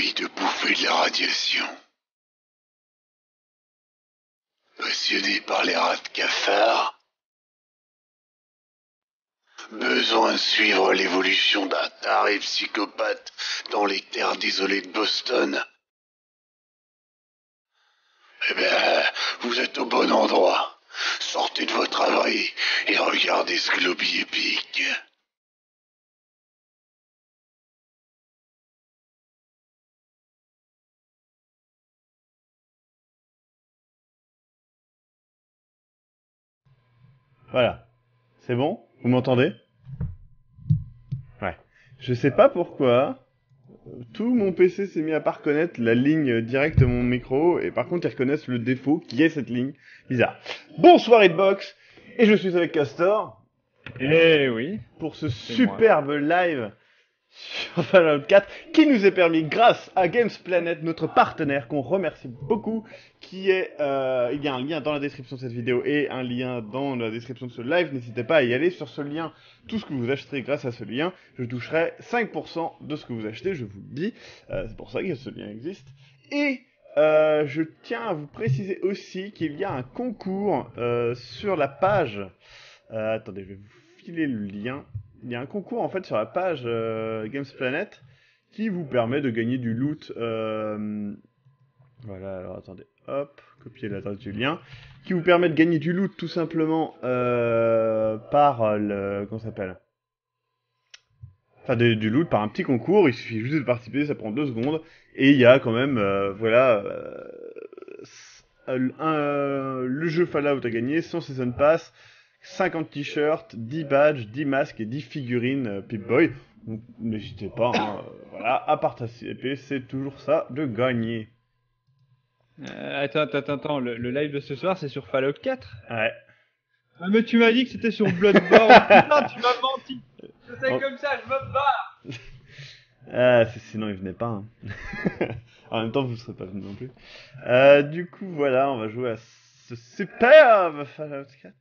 envie de bouffer de la radiation. Passionné par les rats de cafard. Besoin de suivre l'évolution d'un taré psychopathe dans les terres désolées de Boston. Eh ben, vous êtes au bon endroit. Sortez de votre abri et regardez ce globi épique. Voilà. C'est bon? Vous m'entendez? Ouais. Je sais pas pourquoi, tout mon PC s'est mis à pas reconnaître la ligne directe de mon micro, et par contre ils reconnaissent le défaut qui est cette ligne. Bizarre. Bonsoir Hitbox, et je suis avec Castor. Eh oui. Pour ce C'est superbe live sur Fallout 4 qui nous est permis grâce à Games Planet, notre partenaire qu'on remercie beaucoup, qui est il y a un lien dans la description de cette vidéo et un lien dans la description de ce live. N'hésitez pas à y aller sur ce lien. Tout ce que vous acheterez grâce à ce lien, je toucherai 5% de ce que vous achetez, je vous le dis. C'est pour ça que ce lien existe. Et je tiens à vous préciser aussi qu'il y a un concours sur la page. Attendez, je vais vous filer le lien. Il y a un concours en fait sur la page Games Planet qui vous permet de gagner du loot. Voilà, alors attendez, hop, copier l'adresse du lien. Qui vous permet de gagner du loot tout simplement par le. Comment ça s'appelle? Enfin, du loot par un petit concours. Il suffit juste de participer, ça prend 2 secondes. Et il y a quand même, voilà. Le jeu Fallout à gagner, son Season Pass. 50 t-shirts, 10 badges, 10 masques et 10 figurines Pip-Boy. Donc n'hésitez pas, hein, voilà, à participer, c'est toujours ça de gagner. Attends, le live de ce soir c'est sur Fallout 4? Ouais. Ah mais tu m'as dit que c'était sur Bloodborne. Putain, tu m'as menti. C'est comme ça, je me bats. Sinon il venait pas. Hein. En même temps vous ne serez pas venu non plus. Du coup voilà, on va jouer à ce superbe Fallout 4.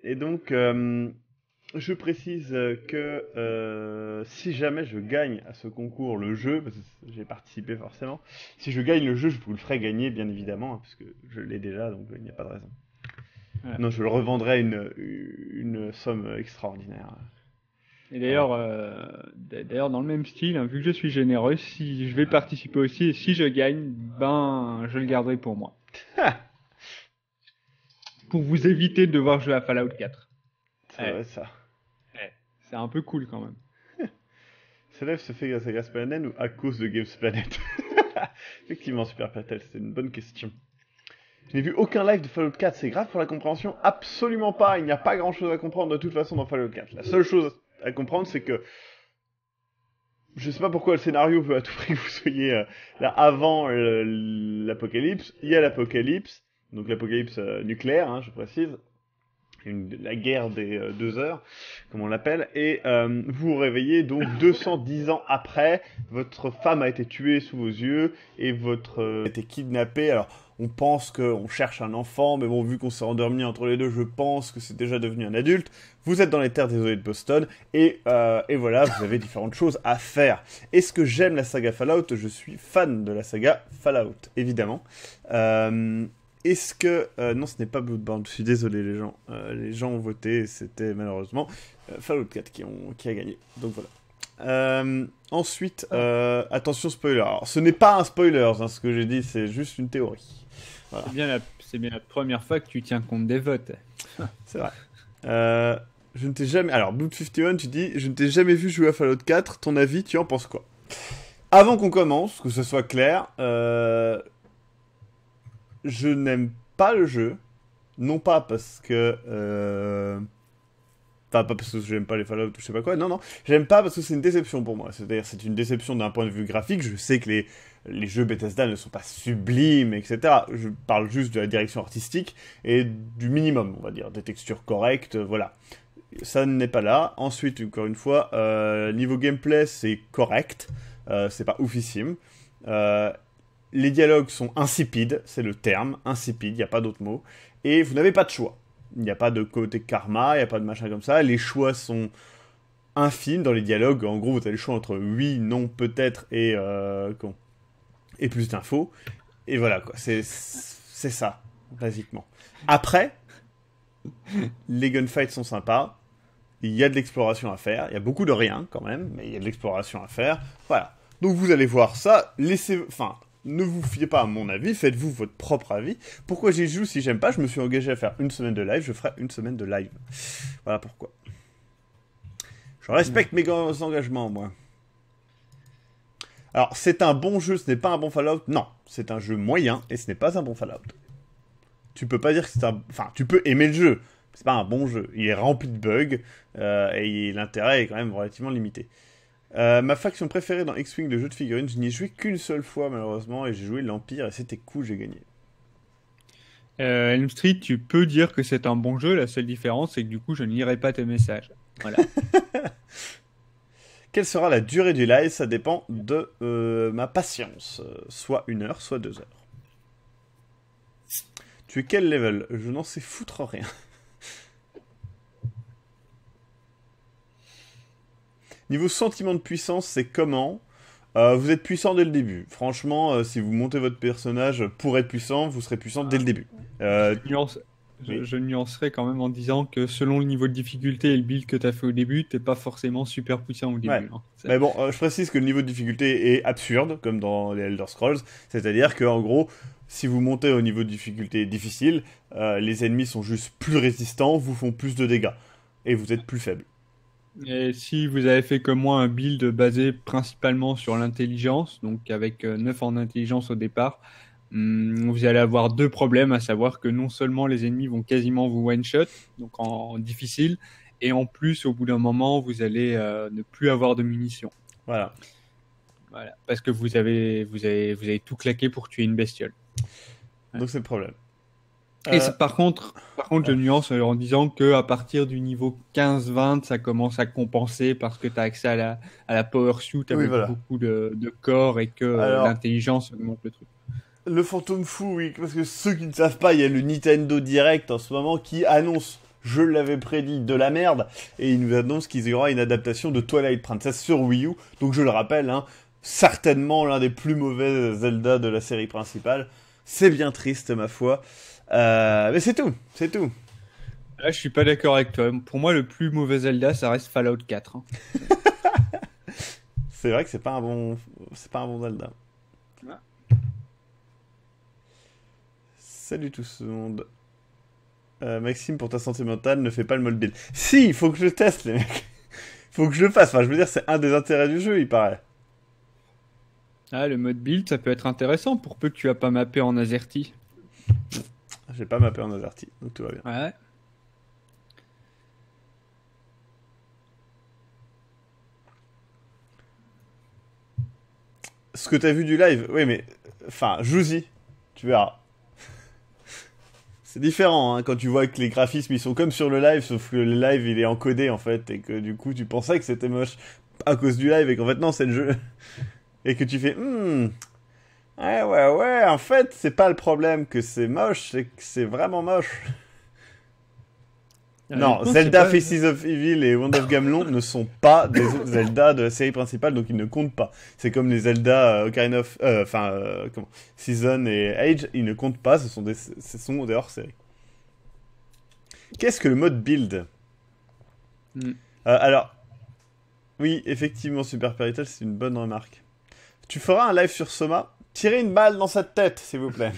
Et donc, je précise que si jamais je gagne à ce concours le jeu, parce que j'ai participé forcément, si je gagne le jeu, je vous le ferai gagner, bien évidemment, hein, parce que je l'ai déjà, donc il n'y a pas de raison. Ouais. Non, je le revendrai une somme extraordinaire. Et d'ailleurs, dans le même style, hein, vu que je suis généreux, si je vais participer aussi, et si je gagne, ben, je le garderai pour moi. Pour vous éviter de devoir jouer à Fallout 4. C'est vrai, ça. C'est un peu cool quand même. Ce live se fait grâce à Games Planet ou à cause de Games Planet? Effectivement, Super Patel, c'est une bonne question. Je n'ai vu aucun live de Fallout 4, c'est grave pour la compréhension? Absolument pas, il n'y a pas grand chose à comprendre de toute façon dans Fallout 4. La seule chose à comprendre, c'est que je sais pas pourquoi le scénario veut à tout prix que vous soyez là avant l'apocalypse. Il y a l'apocalypse. Donc l'apocalypse nucléaire, hein, je précise, la guerre des 2 heures, comme on l'appelle, et vous vous réveillez donc 210 ans après, votre femme a été tuée sous vos yeux, et votre a été kidnappé. Alors on pense qu'on cherche un enfant, mais bon, vu qu'on s'est endormi entre les deux, je pense que c'est déjà devenu un adulte. Vous êtes dans les terres désolées de Boston, et voilà, vous avez différentes choses à faire. Est-ce que j'aime la saga Fallout? Je suis fan de la saga Fallout, évidemment. Est-ce que... non, ce n'est pas Bloodborne, je suis désolé les gens. Les gens ont voté, c'était malheureusement Fallout 4 qui a gagné. Donc voilà. Ensuite, attention spoiler. Alors, ce n'est pas un spoiler, hein, ce que j'ai dit, c'est juste une théorie. Voilà. C'est bien la première fois que tu tiens compte des votes. C'est vrai. Je ne t'ai jamais... Alors, Blood 51, tu dis, je ne t'ai jamais vu jouer à Fallout 4, ton avis, tu en penses quoi? Avant qu'on commence, que ce soit clair, je n'aime pas le jeu, non pas parce que... Enfin, pas parce que j'aime pas les Fallout ou je sais pas quoi, non, j'aime pas parce que c'est une déception pour moi. C'est-à-dire, c'est une déception d'un point de vue graphique. Je sais que les jeux Bethesda ne sont pas sublimes, etc. Je parle juste de la direction artistique et du minimum, on va dire, des textures correctes, voilà. Ça n'est pas là. Ensuite, encore une fois, niveau gameplay, c'est correct, c'est pas oufissime. Les dialogues sont insipides, c'est le terme, insipide, il n'y a pas d'autre mot. Et vous n'avez pas de choix. Il n'y a pas de côté karma, il n'y a pas de machin comme ça. Les choix sont infimes dans les dialogues. En gros, vous avez le choix entre oui, non, peut-être et... et plus d'infos. Et voilà, quoi. C'est ça, basiquement. Après, les gunfights sont sympas. Il y a de l'exploration à faire. Il y a beaucoup de rien, quand même, mais il y a de l'exploration à faire. Voilà. Donc vous allez voir ça. Ne vous fiez pas à mon avis. Faites-vous votre propre avis. Pourquoi j'y joue si j'aime pas? Je me suis engagé à faire une semaine de live. Je ferai une semaine de live. Voilà pourquoi. Je respecte mes engagements, moi. Alors, c'est un bon jeu, ce n'est pas un bon Fallout. Non, c'est un jeu moyen et ce n'est pas un bon Fallout. Tu peux pas dire que c'est un... Enfin, tu peux aimer le jeu. C'est pas un bon jeu. Il est rempli de bugs et l'intérêt est quand même relativement limité. Ma faction préférée dans X-Wing, le jeu de figurines, je n'y ai joué qu'une seule fois malheureusement et j'ai joué l'Empire et c'était cool, j'ai gagné. Elm Street, tu peux dire que c'est un bon jeu. La seule différence, c'est que du coup, je ne lirai pas tes messages. Voilà. Quelle sera la durée du live? Ça dépend de ma patience. Soit 1 heure, soit 2 heures. Tu es quel level? Je n'en sais foutre rien. Niveau sentiment de puissance, c'est comment? Vous êtes puissant dès le début. Franchement, si vous montez votre personnage pour être puissant, vous serez puissant dès le début. Je nuancerais quand même en disant que selon le niveau de difficulté et le build que tu as fait au début, t'es pas forcément super puissant au début. Ouais. Hein. Mais bon, je précise que le niveau de difficulté est absurde, comme dans les Elder Scrolls. C'est-à-dire que, en gros, si vous montez au niveau de difficulté difficile, les ennemis sont juste plus résistants, vous font plus de dégâts. Et vous êtes plus faible. Et si vous avez fait comme moi un build basé principalement sur l'intelligence, donc avec 9 en intelligence au départ, vous allez avoir 2 problèmes, à savoir que non seulement les ennemis vont quasiment vous one-shot, donc en difficile, et en plus, au bout d'un moment, vous allez ne plus avoir de munitions. Voilà. Voilà, parce que vous avez tout claqué pour tuer une bestiole. Ouais. Donc c'est le problème. Et par contre, je nuance en disant que à partir du niveau 15-20, ça commence à compenser parce que tu as accès à la power suit avec beaucoup de corps et que l'intelligence augmente le truc. Le fantôme fou, oui, parce que ceux qui ne savent pas, il y a le Nintendo Direct en ce moment qui annonce, je l'avais prédit, de la merde, et il nous annonce qu'il y aura une adaptation de Twilight Princess sur Wii U. Donc je le rappelle, hein, certainement l'un des plus mauvais Zelda de la série principale. C'est bien triste, ma foi. Mais c'est tout. Là, je suis pas d'accord avec toi. Pour moi, le plus mauvais Zelda, ça reste Fallout 4. Hein. C'est vrai que c'est pas un bon Zelda. Ouais. Salut tout ce monde. Maxime, pour ta santé mentale, ne fais pas le mode build. Si, il faut que je le teste, les mecs. Faut que je le fasse. Enfin, je veux dire, c'est un des intérêts du jeu, il paraît. Ah, le mode build, ça peut être intéressant pour peu que tu as pas mappé en AZERTY. J'ai pas mappé en AZERTY, donc tout va bien. Ouais. Ce que t'as vu du live, oui, mais... Enfin, joue-y. Tu verras. C'est différent, hein, quand tu vois que les graphismes, ils sont comme sur le live, sauf que le live, il est encodé, en fait, et que, du coup, tu pensais que c'était moche à cause du live, et qu'en fait, non, c'est le jeu. Et que tu fais... Ouais, en fait, c'est pas le problème que c'est moche, c'est que c'est vraiment moche. Non, Zelda Faces of Evil et Wand of Gamelon ne sont pas des Zelda de la série principale, donc ils ne comptent pas. C'est comme les Zelda Season et Age, ils ne comptent pas, ce sont des hors-série. Qu'est-ce que le mode build? Alors, oui, effectivement, Super Perital, c'est une bonne remarque. Tu feras un live sur Soma? Tirez une balle dans sa tête, s'il vous plaît.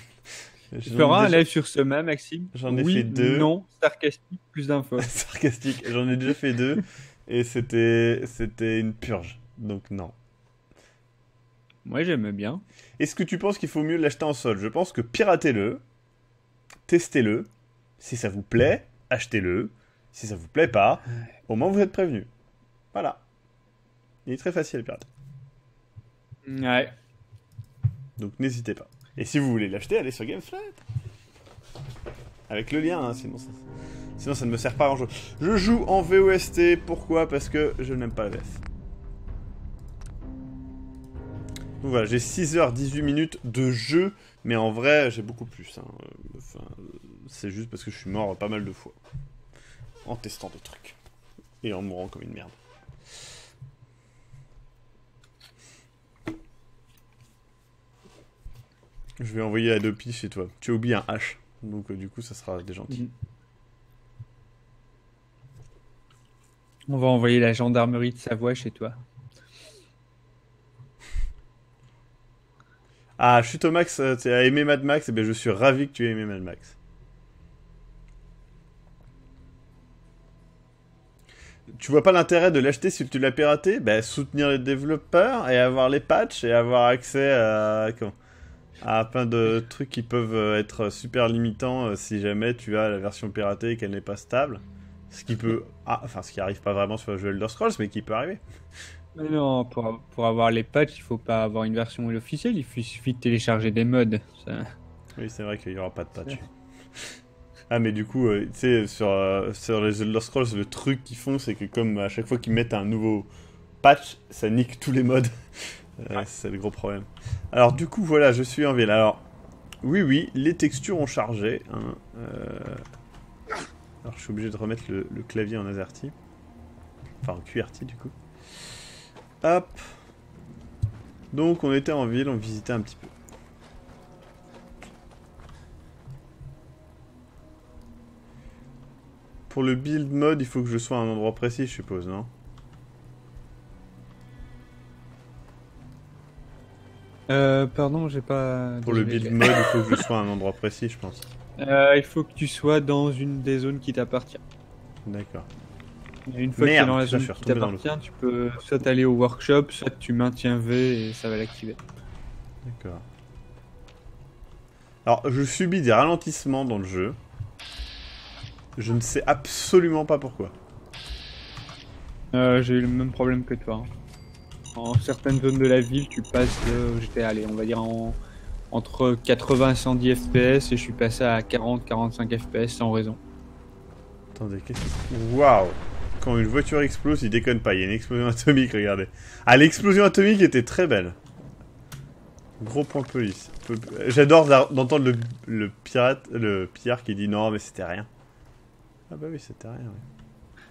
Tu feras un live sur Soma, Maxime? J'en ai fait 2. Non, sarcastique, plus d'infos. Sarcastique, j'en ai déjà fait 2. Et c'était une purge. Donc non. Moi, j'aime bien. Est-ce que tu penses qu'il faut mieux l'acheter en solde? Je pense que piratez-le. Testez-le. Si ça vous plaît, achetez-le. Si ça vous plaît pas, au moins vous êtes prévenu. Voilà. Il est très facile à pirater. Ouais. Donc n'hésitez pas. Et si vous voulez l'acheter, allez sur Gameflat. Avec le lien, hein, sinon ça ne me sert pas à grand chose. Je joue en VOST, pourquoi? Parce que je n'aime pas la VF. Donc voilà, j'ai 6h18 minutes de jeu, mais en vrai, j'ai beaucoup plus. Hein. Enfin, c'est juste parce que je suis mort pas mal de fois. En testant des trucs. Et en mourant comme une merde. Je vais envoyer Adopi chez toi. Tu as oublié un H. Donc du coup, ça sera des gentils. On va envoyer la gendarmerie de Savoie chez toi. Ah, Chutomax, tu as aimé Mad Max. Eh bien, je suis ravi que tu aies aimé Mad Max. Tu vois pas l'intérêt de l'acheter si tu l'as piraté? Ben, soutenir les développeurs et avoir les patchs et avoir accès à plein de trucs qui peuvent être super limitants si jamais tu as la version piratée et qu'elle n'est pas stable. Ce qui peut... ce qui arrive pas vraiment sur le jeu Elder Scrolls, mais qui peut arriver. Mais non, pour avoir les patchs, il faut pas avoir une version officielle, il suffit de télécharger des mods. Ça... Oui, c'est vrai qu'il y aura pas de patch. Ah, mais du coup, tu sais, sur les Elder Scrolls, le truc qu'ils font, c'est que comme à chaque fois qu'ils mettent un nouveau patch, ça nique tous les mods. C'est le gros problème. Alors, du coup, voilà, je suis en ville. Alors, oui, les textures ont chargé. Hein, Alors, je suis obligé de remettre le clavier en AZERTY. Enfin, en QWERTY, du coup. Hop. Donc, on était en ville, on visitait un petit peu. Pour le build mode, il faut que je sois à un endroit précis, je suppose, non? Pardon, j'ai pas... Pour le build mode, il faut que je sois à un endroit précis, je pense. Il faut que tu sois dans une des zones qui t'appartient. D'accord. Et une fois que tu es dans la zone qui t'appartient, tu peux soit aller au workshop, soit tu maintiens V et ça va l'activer. D'accord. Alors, je subis des ralentissements dans le jeu. Je ne sais absolument pas pourquoi. J'ai eu le même problème que toi. En certaines zones de la ville, tu passes de... J'étais allé, on va dire, entre 80 et 110 FPS et je suis passé à 40-45 FPS sans raison. Attendez, qu'est-ce que... Waouh! Quand une voiture explose, il déconne pas. Il y a une explosion atomique, regardez. Ah, l'explosion atomique était très belle. Gros point police. J'adore d'entendre le pirate qui dit non, mais c'était rien. Ah bah oui, c'était rien, oui.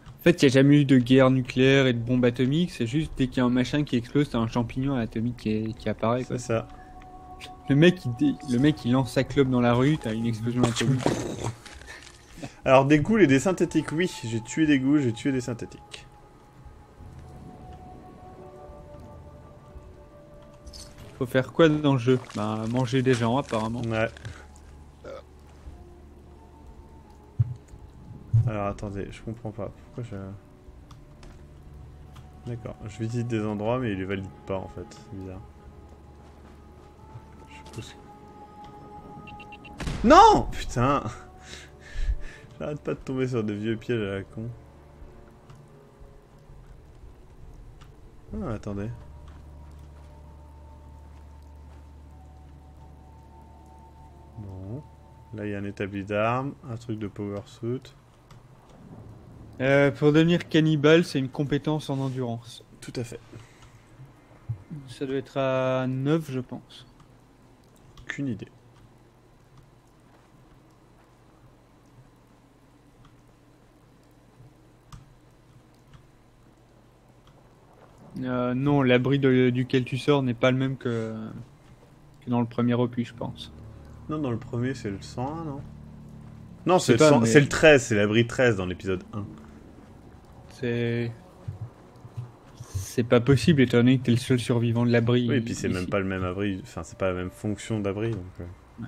En fait, il n'y a jamais eu de guerre nucléaire et de bombe atomique, c'est juste dès qu'il y a un machin qui explose, t'as un champignon atomique qui apparaît. C'est ça. Le mec, il lance sa clope dans la rue, t'as une explosion atomique. Alors, des ghouls et des synthétiques, oui. J'ai tué des ghouls, j'ai tué des synthétiques. Faut faire quoi dans le jeu? Bah, manger des gens, apparemment. Ouais. Alors, attendez, je comprends pas. Pourquoi je... D'accord, je visite des endroits, mais il les valide pas, en fait. C'est bizarre. Je pousse... Non! Putain! J'arrête pas de tomber sur des vieux pièges à la con. Ah, attendez. Bon. Là, il y a un établi d'armes, un truc de power suit. Pour devenir cannibale, c'est une compétence en endurance. Tout à fait. Ça doit être à 9, je pense. Aucune idée. Non, l'abri duquel tu sors n'est pas le même que dans le premier opus, je pense. Non, dans le premier, c'est le 101, non? Non, c'est mais... le 13, c'est l'abri 13 dans l'épisode 1. C'est pas possible, étant donné que t'es le seul survivant de l'abri. Oui, et puis c'est même pas le même abri, enfin, c'est pas la même fonction d'abri, donc... Ouais.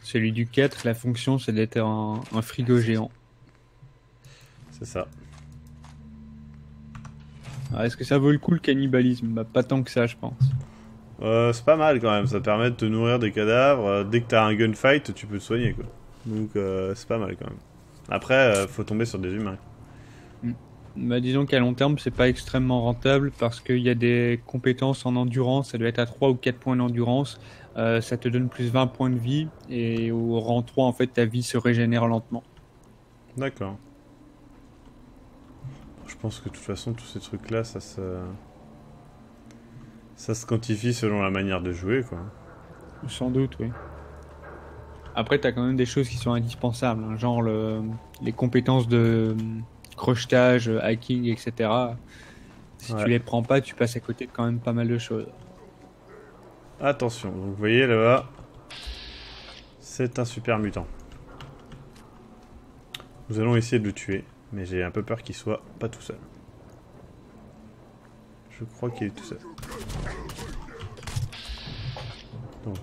Celui du 4, la fonction, c'est d'être un frigo géant. C'est ça. Alors, est-ce que ça vaut le coup le cannibalisme? Bah, pas tant que ça, je pense. C'est pas mal quand même, ça te permet de te nourrir des cadavres. Dès que t'as un gunfight, tu peux te soigner, quoi. Donc c'est pas mal quand même. Après, faut tomber sur des humains. Bah, disons qu'à long terme, c'est pas extrêmement rentable parce qu'il y a des compétences en endurance, ça doit être à 3 ou 4 points d'endurance. Ça te donne plus 20 points de vie et au rang 3, en fait, ta vie se régénère lentement. D'accord. Je pense que de toute façon, tous ces trucs-là, ça se quantifie selon la manière de jouer, quoi. Sans doute, oui. Après, t'as quand même des choses qui sont indispensables, hein, genre les compétences de crochetage, hacking, etc. Si Ouais. tu les prends pas, tu passes à côté de quand même pas mal de choses. Attention, donc vous voyez là-bas, c'est un super mutant. Nous allons essayer de le tuer, mais j'ai un peu peur qu'il soit pas tout seul. Je crois qu'il est tout seul. Donc.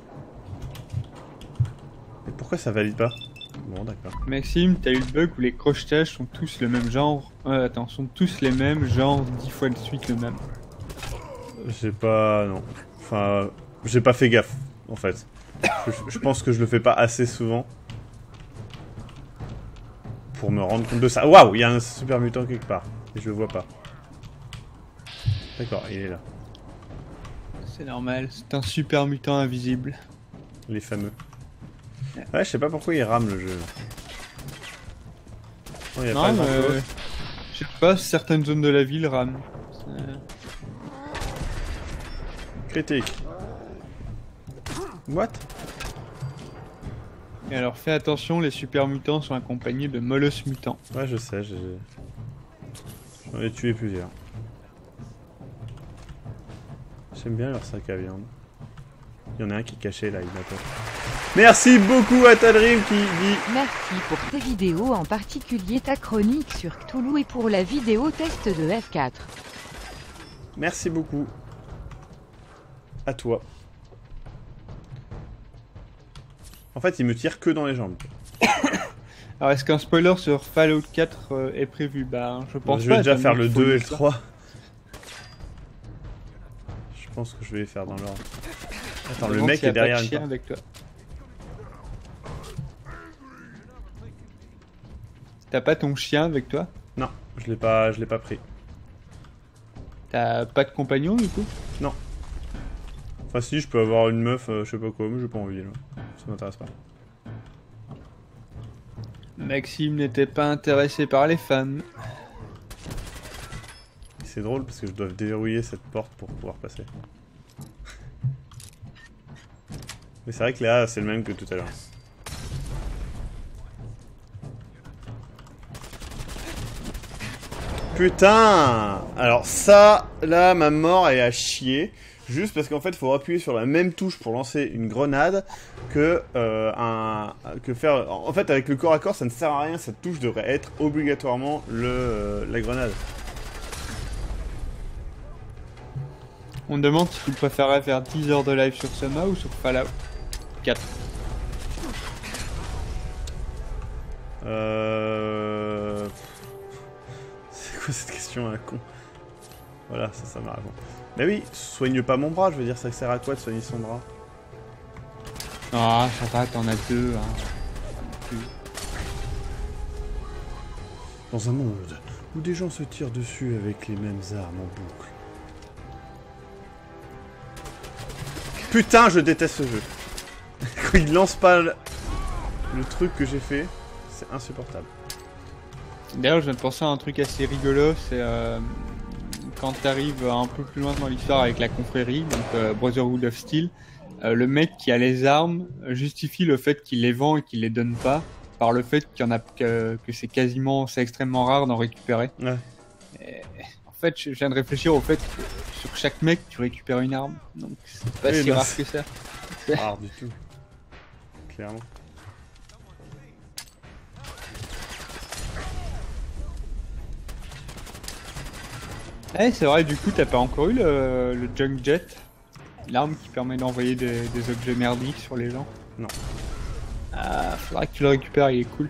Et pourquoi ça valide pas? Bon, d'accord. Maxime, t'as eu le bug où les crochetages sont tous le même genre. Attends, sont tous les mêmes, genre 10 fois de suite le même. J'ai pas... non. Enfin, j'ai pas fait gaffe, en fait. Je pense que je le fais pas assez souvent. Pour me rendre compte de ça. Waouh, il y a un super mutant quelque part. Et je le vois pas. D'accord, il est là. C'est normal, c'est un super mutant invisible. Les fameux. Ouais, je sais pas pourquoi il rame le jeu. Oh, il y a pas Non, grand-chose. je sais pas, certaines zones de la ville rament. Critique. What? Et alors fais attention, les super mutants sont accompagnés de molosses mutants. Ouais, je sais, j'en ai tué plusieurs. J'aime bien leur sac à viande. Il y en a un qui est caché là, il m'attend. Merci beaucoup à Tadrim qui dit... Merci pour tes vidéos, en particulier ta chronique sur Cthulhu et pour la vidéo test de F4. Merci beaucoup. À toi. En fait, il me tire que dans les jambes. Alors est-ce qu'un spoiler sur Fallout 4 est prévu? Bah je pense Je pas. vais déjà étant faire donné le qu'il faut 2 et le ça. 3. Je pense que je vais les faire dans l'ordre. Attends, le Demande mec s'il y a est derrière pas de une chien porte. avec toi. T'as pas ton chien avec toi? Non, je l'ai pas pris. T'as pas de compagnon du coup? Enfin si, je peux avoir une meuf, je sais pas quoi, mais j'ai pas envie là. Ça m'intéresse pas. Maxime n'était pas intéressé par les femmes. C'est drôle parce que je dois déverrouiller cette porte pour pouvoir passer. Mais c'est vrai que là, c'est le même que tout à l'heure. Putain! Alors ça, là, ma mort est à chier. Juste parce qu'en fait, il faut appuyer sur la même touche pour lancer une grenade que faire... En fait, avec le corps à corps, ça ne sert à rien. Cette touche devrait être obligatoirement la grenade. On demande si tu préférais faire 10 heures de live sur Soma ou sur Fallout 4. C'est quoi cette question à la con? Voilà, ça m'a raison. Mais oui, soigne pas mon bras, je veux dire, ça sert à quoi de soigner son bras? Ah, ça va, t'en as deux. Hein. Dans un monde où des gens se tirent dessus avec les mêmes armes en boucle. Putain, je déteste ce jeu. Quand il lance pas le truc que j'ai fait, c'est insupportable. D'ailleurs, je viens de penser à un truc assez rigolo, c'est quand t'arrives un peu plus loin dans l'histoire avec la confrérie, donc Brotherhood of Steel, le mec qui a les armes justifie le fait qu'il les vend et qu'il les donne pas par le fait qu'il y en a que c'est extrêmement rare d'en récupérer. Ouais. Et, en fait, je viens de réfléchir au fait que sur chaque mec, tu récupères une arme, donc c'est pas Oui, si bah, rare que ça. Rare du tout. Clairement. Eh, c'est vrai, du coup, t'as pas encore eu le Junk Jet, l'arme qui permet d'envoyer des objets merdiques sur les gens? Non. Ah, faudra que tu le récupères, il est cool.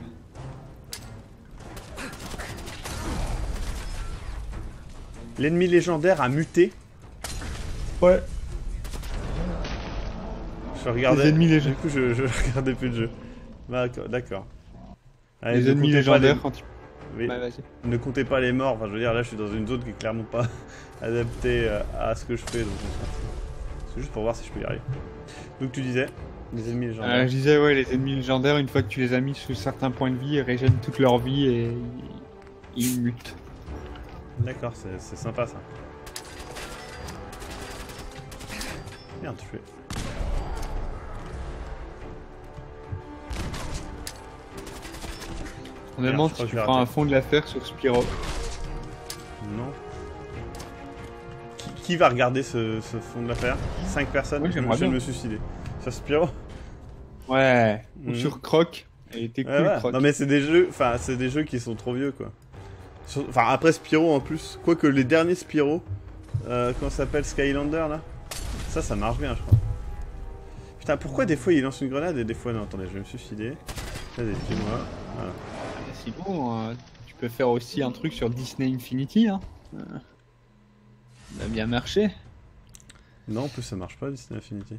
L'ennemi légendaire a muté. Ouais. Je regardais. Les ennemis Du légendaires. coup, je regardais plus le jeu. D'accord. Allez, Les ne ennemis comptez pas légendaires les- quand tu... Oui. Ouais, vas-y. Ne comptez pas les morts. Enfin, je veux dire, là, je suis dans une zone qui est clairement pas adaptée à ce que je fais, donc on s'en fout. C'est juste pour voir si je peux y arriver. Donc, tu disais, les ennemis légendaires. Je disais, ouais, les ennemis légendaires, une fois que tu les as mis sous certains points de vie, ils régènent toute leur vie et ils mutent. D'accord, c'est sympa ça. Merde, je fais. On Merde, demande je si crois tu que j'ai feras un raté. fond de l'affaire sur Spyro. Non. qui va regarder ce fond de l'affaire? 5 personnes. Oui, j'aimerais Je viens de bien. me suicider. Sur Spyro. Ouais. Ou Mhm. sur Croc. Elle était cool, Ouais, ouais. Croc. Non mais c'est des jeux, enfin c'est des jeux qui sont trop vieux quoi. Enfin après Spyro en plus, quoique les derniers Spyro, comment ça s'appelle, Skylander là, ça marche bien je crois. Putain pourquoi des fois il lance une grenade et des fois non, attendez je vais me suicider. Vas-y dis-moi, voilà. Sinon, tu peux faire aussi un truc sur Disney Infinity. Hein. Ça a bien marché. Non en plus ça marche pas Disney Infinity.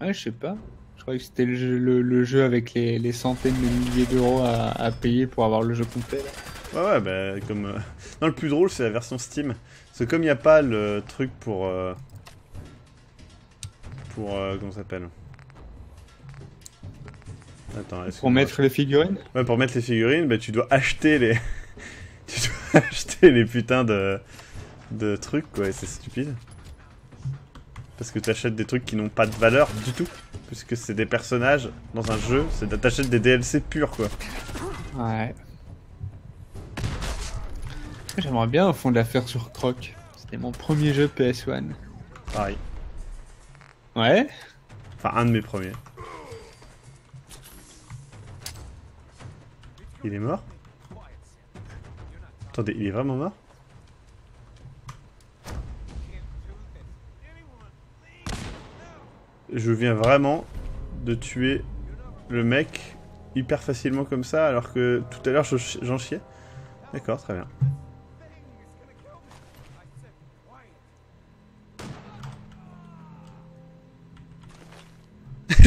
Ouais, je sais pas. Je croyais que c'était le jeu avec les centaines de milliers d'euros à payer pour avoir le jeu complet. Là. Ouais bah comme... Non le plus drôle c'est la version Steam. Parce que comme il n'y a pas le truc pour... comment ça s'appelle? Attends, Pour mettre les figurines. Ouais, pour mettre les figurines, bah tu dois acheter les... tu dois acheter les putains de trucs, quoi, et c'est stupide. Parce que t'achètes des trucs qui n'ont pas de valeur du tout. Puisque c'est des personnages dans un jeu, t'achètes des DLC purs, quoi. Ouais. J'aimerais bien un fond de l'affaire sur Croc. C'était mon premier jeu PS1. Pareil. Ouais. Enfin, un de mes premiers. Il est mort? Attendez, il est vraiment mort? Je viens vraiment de tuer le mec hyper facilement comme ça, alors que tout à l'heure j'en chiais. D'accord, très bien.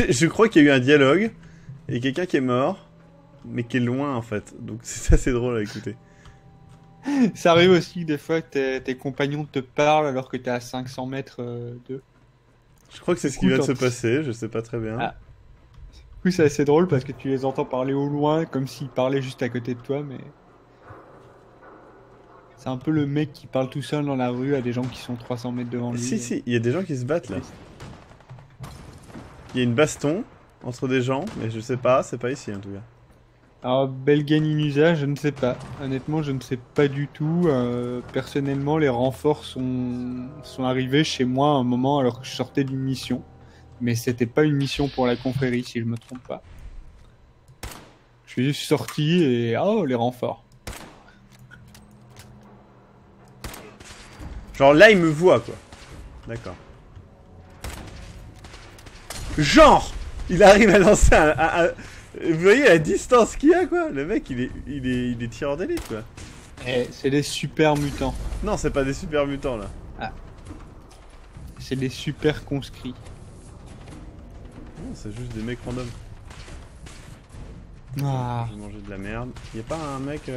Je crois qu'il y a eu un dialogue, et quelqu'un qui est mort, mais qui est loin en fait. Donc c'est assez drôle à écouter. Ça arrive aussi des fois que tes compagnons te parlent alors que t'es à 500 mètres d'eux. Je crois que c'est ce qui Cool, vient de se quand- passer, je sais pas très bien. Ah. Du coup, c'est assez drôle parce que tu les entends parler au loin comme s'ils parlaient juste à côté de toi, mais. C'est un peu le mec qui parle tout seul dans la rue à des gens qui sont 300 mètres devant lui. Si, il y a des gens qui se battent là. Il y a une baston entre des gens, mais je sais pas, c'est pas ici en tout cas. Alors, Belgen Inusa, je ne sais pas. Honnêtement, je ne sais pas du tout. Personnellement, les renforts sont arrivés chez moi à un moment alors que je sortais d'une mission. Mais c'était pas une mission pour la confrérie, si je me trompe pas. Je suis juste sorti et... Oh, les renforts. Genre là, il me voit quoi. D'accord. Genre, il arrive à lancer Vous voyez la distance qu'il y a quoi. Le mec, il est tireur d'élite quoi. Eh, c'est des super mutants. Non, c'est pas des super mutants là. C'est des super conscrits. Non, c'est juste des mecs random. Ah. J'ai mangé de la merde. Y a pas un mec.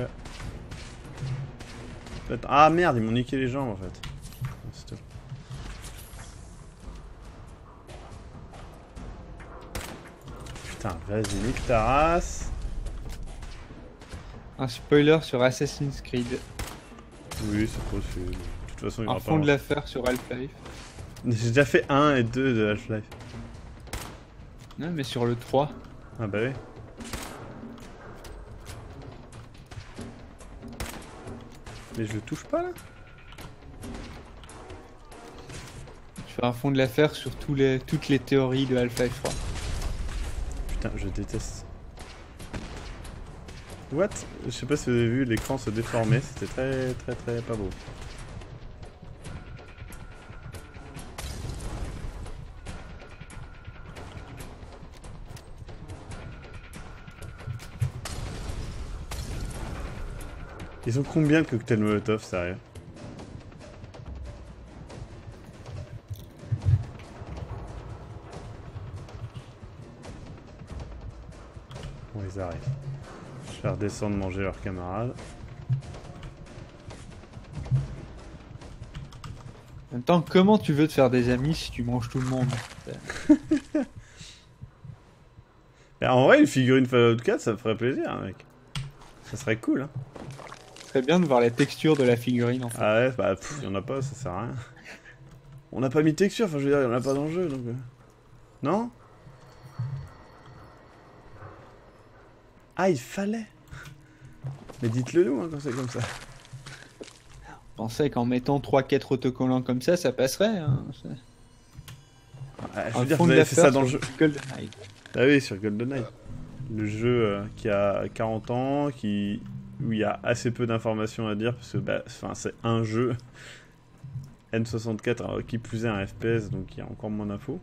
Attends. Ah merde, ils m'ont niqué les jambes en fait. Oh, c'est tout. Putain, vas-y, nique ta race. Un spoiler sur Assassin's Creed. Oui, c'est possible. De toute façon, il y Un aura fond de pas. l'affaire sur Half-Life. J'ai déjà fait 1 et 2 de Half-Life. Non, mais sur le 3. Ah bah oui. Mais je le touche pas là. Je fais un fond de l'affaire sur toutes les théories de Half-Life 3. Putain, je déteste. What? Je sais pas si vous avez vu l'écran se déformer, c'était très pas beau. Ils ont combien de cocktails Molotov, sérieux? Bon, ils arrivent. Je vais faire descendre manger leurs camarades. En même temps, comment tu veux te faire des amis si tu manges tout le monde? Mais en vrai, une figurine Fallout 4, ça me ferait plaisir, hein, mec. Ça serait cool, hein. Ce serait bien de voir la texture de la figurine en fait. Ah ouais, bah y'en a pas, ça sert à rien. On n'a pas mis de texture, enfin je veux dire, y'en a pas dans le jeu, donc... Non? Ah, il fallait. Mais dites-le nous, hein, quand c'est comme ça. Je pensais qu'en mettant 3-4 autocollants comme ça passerait. Hein. Je veux dire, vous avez fait ça dans le jeu. GoldenEye. Ah oui, sur GoldenEye. Le jeu qui a 40 ans, où il y a assez peu d'informations à dire, parce que c'est un jeu. N64, qui plus est un FPS, donc il y a encore moins d'infos.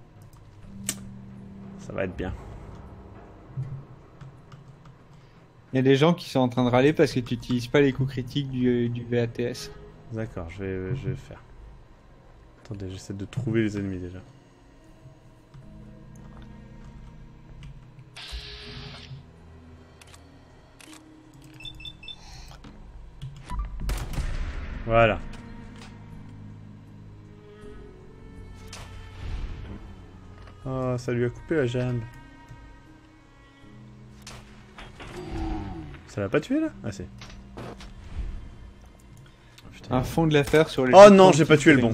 Ça va être bien. Il y a des gens qui sont en train de râler parce que tu n'utilises pas les coups critiques du VATS. D'accord, je vais le faire. Attendez, j'essaie de trouver les ennemis déjà. Voilà. Oh, ça lui a coupé la jambe. Ça l'a pas tué là? Ah, c'est. Oh, putain. Un fond de l'affaire sur les. Oh non, j'ai pas tué le bon.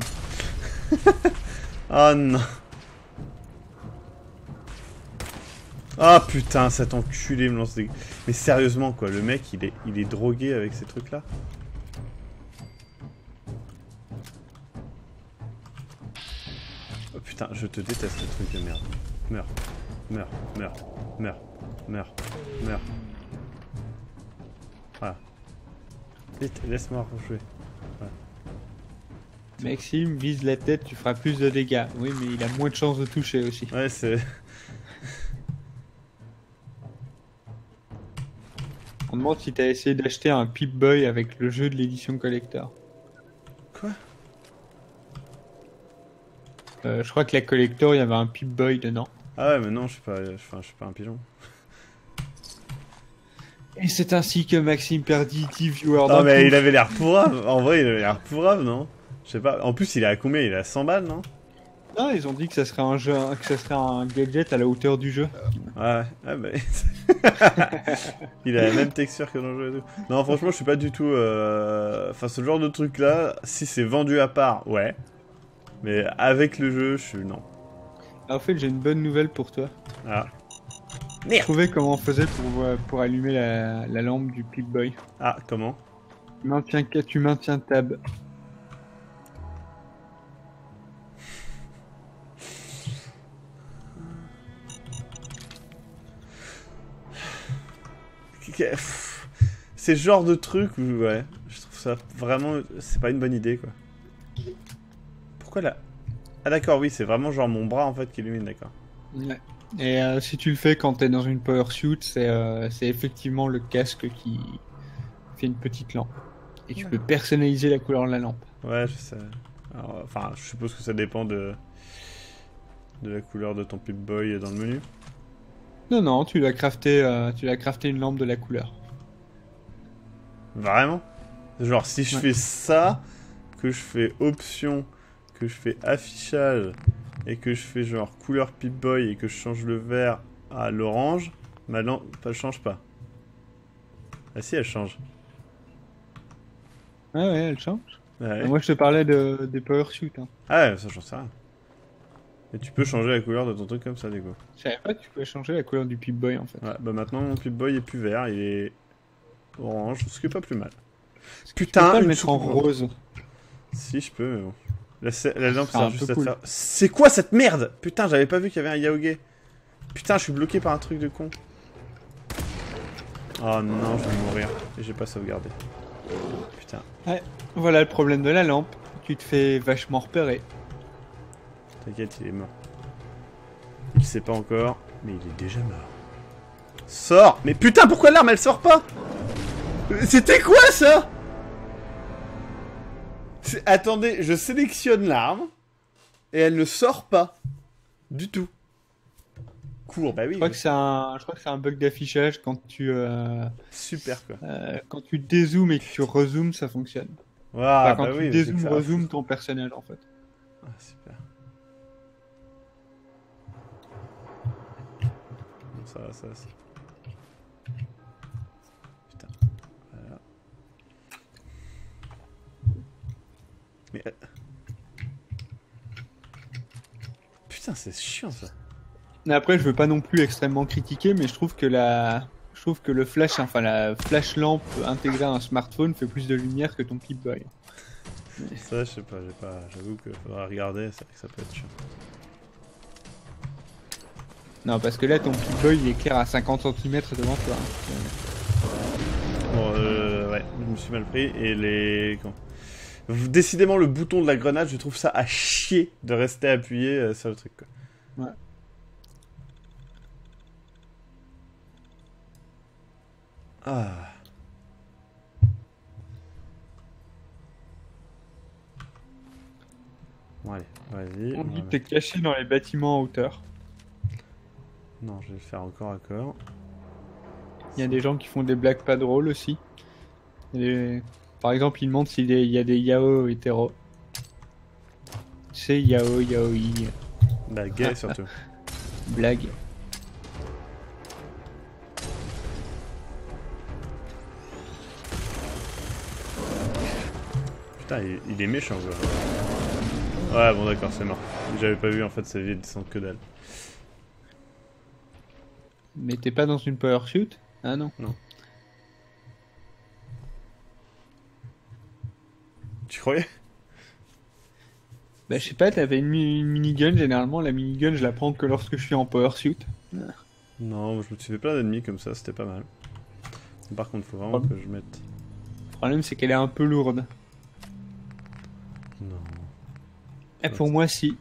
Oh non. Ah oh, putain, cet enculé me lance des. Mais sérieusement quoi, le mec il est drogué avec ces trucs là. Oh putain, je te déteste ce truc de merde. Meurs. Meurs. Meurs. Meurs. Meurs. Meurs. Voilà. Vite, laisse-moi rejouer. Voilà. Maxime, vise la tête, tu feras plus de dégâts. Oui, mais il a moins de chances de toucher aussi. Ouais, c'est... On demande si t'as essayé d'acheter un Pip-Boy avec le jeu de l'édition collector. Quoi? Je crois que la collector, il y avait un Pip-Boy dedans. Ah ouais, mais non, je suis pas un pigeon. Et c'est ainsi que Maxime perdit 10 viewers. Non, mais il avait l'air pourrave. En vrai, il avait l'air pourrave, non? Je sais pas. En plus, il est à combien? Il est à 100 balles, non? Non, ils ont dit que ça serait un jeu, que ça serait un gadget à la hauteur du jeu. Ouais, bah... il a la même texture que dans le jeu et tout. Non, franchement, je suis pas du tout... Enfin, ce genre de truc-là, si c'est vendu à part, ouais. Mais avec le jeu, je suis... Non. En fait, j'ai une bonne nouvelle pour toi. Ah. J'ai trouvé comment on faisait pour allumer la lampe du Pip-Boy. Ah, comment? Tu maintiens tab. C'est ce genre de truc où, ouais, je trouve ça vraiment... C'est pas une bonne idée, quoi. Pourquoi là? Ah d'accord, oui, c'est vraiment genre mon bras, en fait, qui illumine, d'accord. Ouais. Et si tu le fais quand t'es dans une power suit, c'est effectivement le casque qui fait une petite lampe. Et tu peux personnaliser la couleur de la lampe. Ouais, je sais. Alors, enfin, je suppose que ça dépend de la couleur de ton Pip-Boy dans le menu. Non, tu l'as crafté une lampe de la couleur. Vraiment? Genre, si je fais ça, que je fais option, que je fais affichage, et que je fais genre couleur Pip-Boy, et que je change le vert à l'orange, ma lampe, elle change pas. Ah si, elle change. Ah ouais, elle change. Ouais. Moi, je te parlais des power suits. Hein. Ah ouais, ça, j'en sais rien. Et tu peux changer la couleur de ton truc comme ça, du coup. Je savais pas que tu pouvais changer la couleur du Pip-Boy, en fait. Ouais, bah maintenant, mon Pip-Boy est plus vert, il est orange, ce qui est pas plus mal. Putain, tu peux pas le mettre en rose. Si, je peux, mais bon. La lampe C'est un sert juste peu à te cool. faire... C'est quoi cette merde? Putain, j'avais pas vu qu'il y avait un Yaoge. Putain, je suis bloqué par un truc de con. Oh non, je vais mourir. Et j'ai pas sauvegardé. Putain. Ouais, voilà le problème de la lampe. Tu te fais vachement repérer. T'inquiète, il est mort. Il sait pas encore, mais il est déjà mort. Sors! Mais putain, pourquoi l'arme elle sort pas? C'était quoi ça? Attendez, je sélectionne l'arme et elle ne sort pas du tout. Cours, bah oui. Je crois que c'est un bug d'affichage quand tu Super quoi. quand tu dézoomes et que tu rezoomes, ça fonctionne. Waouh, Enfin, quand bah tu oui, dézoomes, rezoomes ton personnage en fait. Ah, super. Bon, ça. Putain. Voilà. Mais... Putain, c'est chiant ça. Mais après, je veux pas non plus extrêmement critiquer, mais je trouve que le flash, enfin la flash lampe intégrée à un smartphone fait plus de lumière que ton Pip-Boy. Ça, je sais pas, j'avoue que faudra regarder, c'est vrai que ça peut être chiant. Non, parce que là, ton petit boy, il est clair à 50 cm devant toi. Bon, ouais, je me suis mal pris, et les... Comment décidément, le bouton de la grenade, je trouve ça à chier de rester appuyé sur le truc, quoi. Ouais. Ah. Bon, allez, vas-y. On dit va que t'es caché dans les bâtiments en hauteur. Non, je vais le faire encore à corps. Il y a des gens qui font des blagues pas drôles aussi. Par exemple, ils demandent s'il y a des yaoi hétéros. Tu sais, yaoi. Bah, gay surtout. Blague. Putain, il est méchant, quoi. Ouais, bon, d'accord, c'est mort. J'avais pas vu, en fait, sa vie descendre que dalle. Mais t'es pas dans une power shoot? Ah non. Non. Tu croyais? Bah je sais pas, t'avais une minigun, généralement la minigun je la prends que lorsque je suis en power suit. Non, je me suis fait plein d'ennemis comme ça, c'était pas mal. Par contre, faut vraiment que je mette... Le problème c'est qu'elle est un peu lourde. Non. Et pour moi si.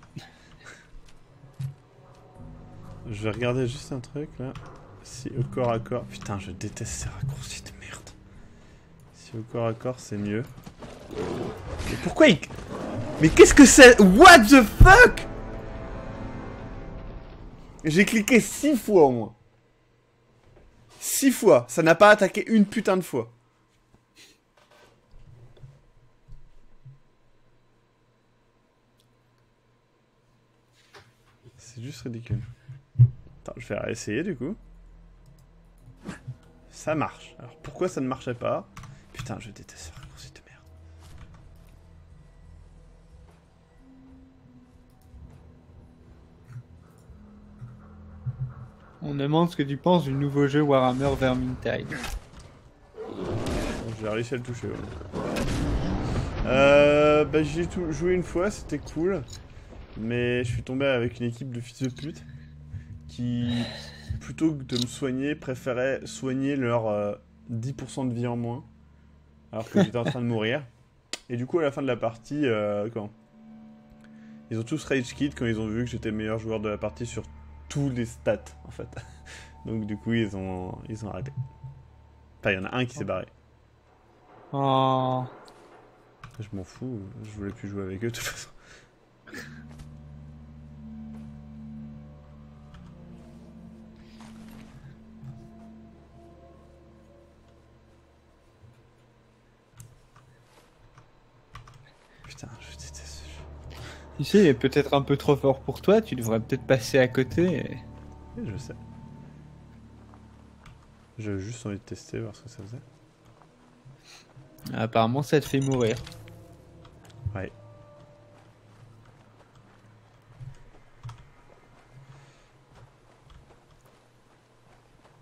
Je vais regarder juste un truc, là. Si au corps à corps... Putain, je déteste ces raccourcis de merde. Si au corps à corps, c'est mieux. Mais pourquoi il... Mais qu'est-ce que c'est? What the fuck? J'ai cliqué 6 fois au moins. 6 fois. Ça n'a pas attaqué une putain de fois. C'est juste ridicule. Attends, je vais réessayer du coup. Ça marche. Alors pourquoi ça ne marchait pas? Putain, je déteste ce raccourci de merde. On demande ce que tu penses du nouveau jeu Warhammer Vermintide. J'ai réussi à le toucher. Ouais. Bah, j'ai joué une fois, c'était cool. Mais je suis tombé avec une équipe de fils de pute qui, plutôt que de me soigner, préférait soigner leur 10% de vie en moins. Alors que j'étais en train de mourir. Et du coup, à la fin de la partie, ils ont tous rage quit quand ils ont vu que j'étais le meilleur joueur de la partie sur tous les stats, en fait. Donc du coup, ils ont arrêté. Enfin, il y en a un qui s'est barré. Oh. Je m'en fous, je voulais plus jouer avec eux de toute façon. Putain, je déteste ce jeu. Tu sais, il est peut-être un peu trop fort pour toi, tu devrais peut-être passer à côté. Oui, je sais. J'avais juste envie de tester, voir ce que ça faisait. Apparemment ça te fait mourir. Ouais.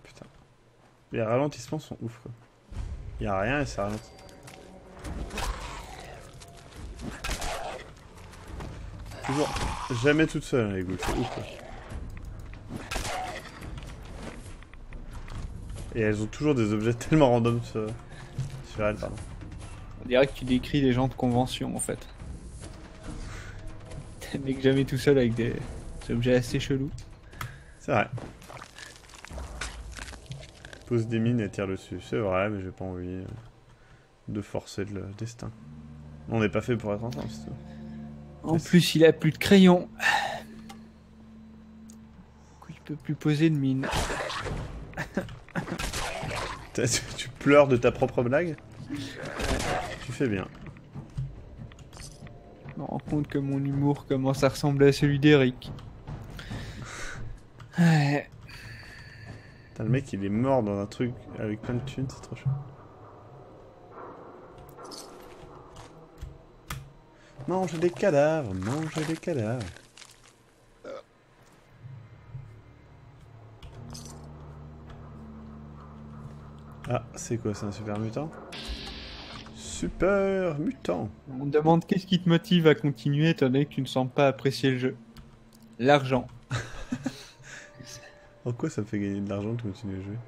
Putain. Les ralentissements sont ouf, quoi. Y a rien et ça ralentit. Toujours jamais toute seule, hein, les gouttes, c'est ouf, quoi. Et elles ont toujours des objets tellement random sur elles, pardon. On dirait que tu décris des gens de convention en fait. T'es mec jamais tout seul avec des objets assez chelous. C'est vrai. Pose des mines et tire dessus. C'est vrai, mais j'ai pas envie de forcer le destin. On n'est pas fait pour être ensemble, c'est tout. En plus, il a plus de crayon. Du coup, il peut plus poser de mine. Tu pleures de ta propre blague? Tu fais bien. Je me rends compte que mon humour commence à ressembler à celui d'Eric. Ouais. Putain, le mec il est mort dans un truc avec plein de thunes, c'est trop chaud. Manger des cadavres, manger des cadavres. Ah, c'est quoi, c'est un super mutant? Super mutant. On me demande qu'est-ce qui te motive à continuer étant donné que tu ne sembles pas apprécier le jeu. L'argent. En quoi ça me fait gagner de l'argent de continuer à jouer?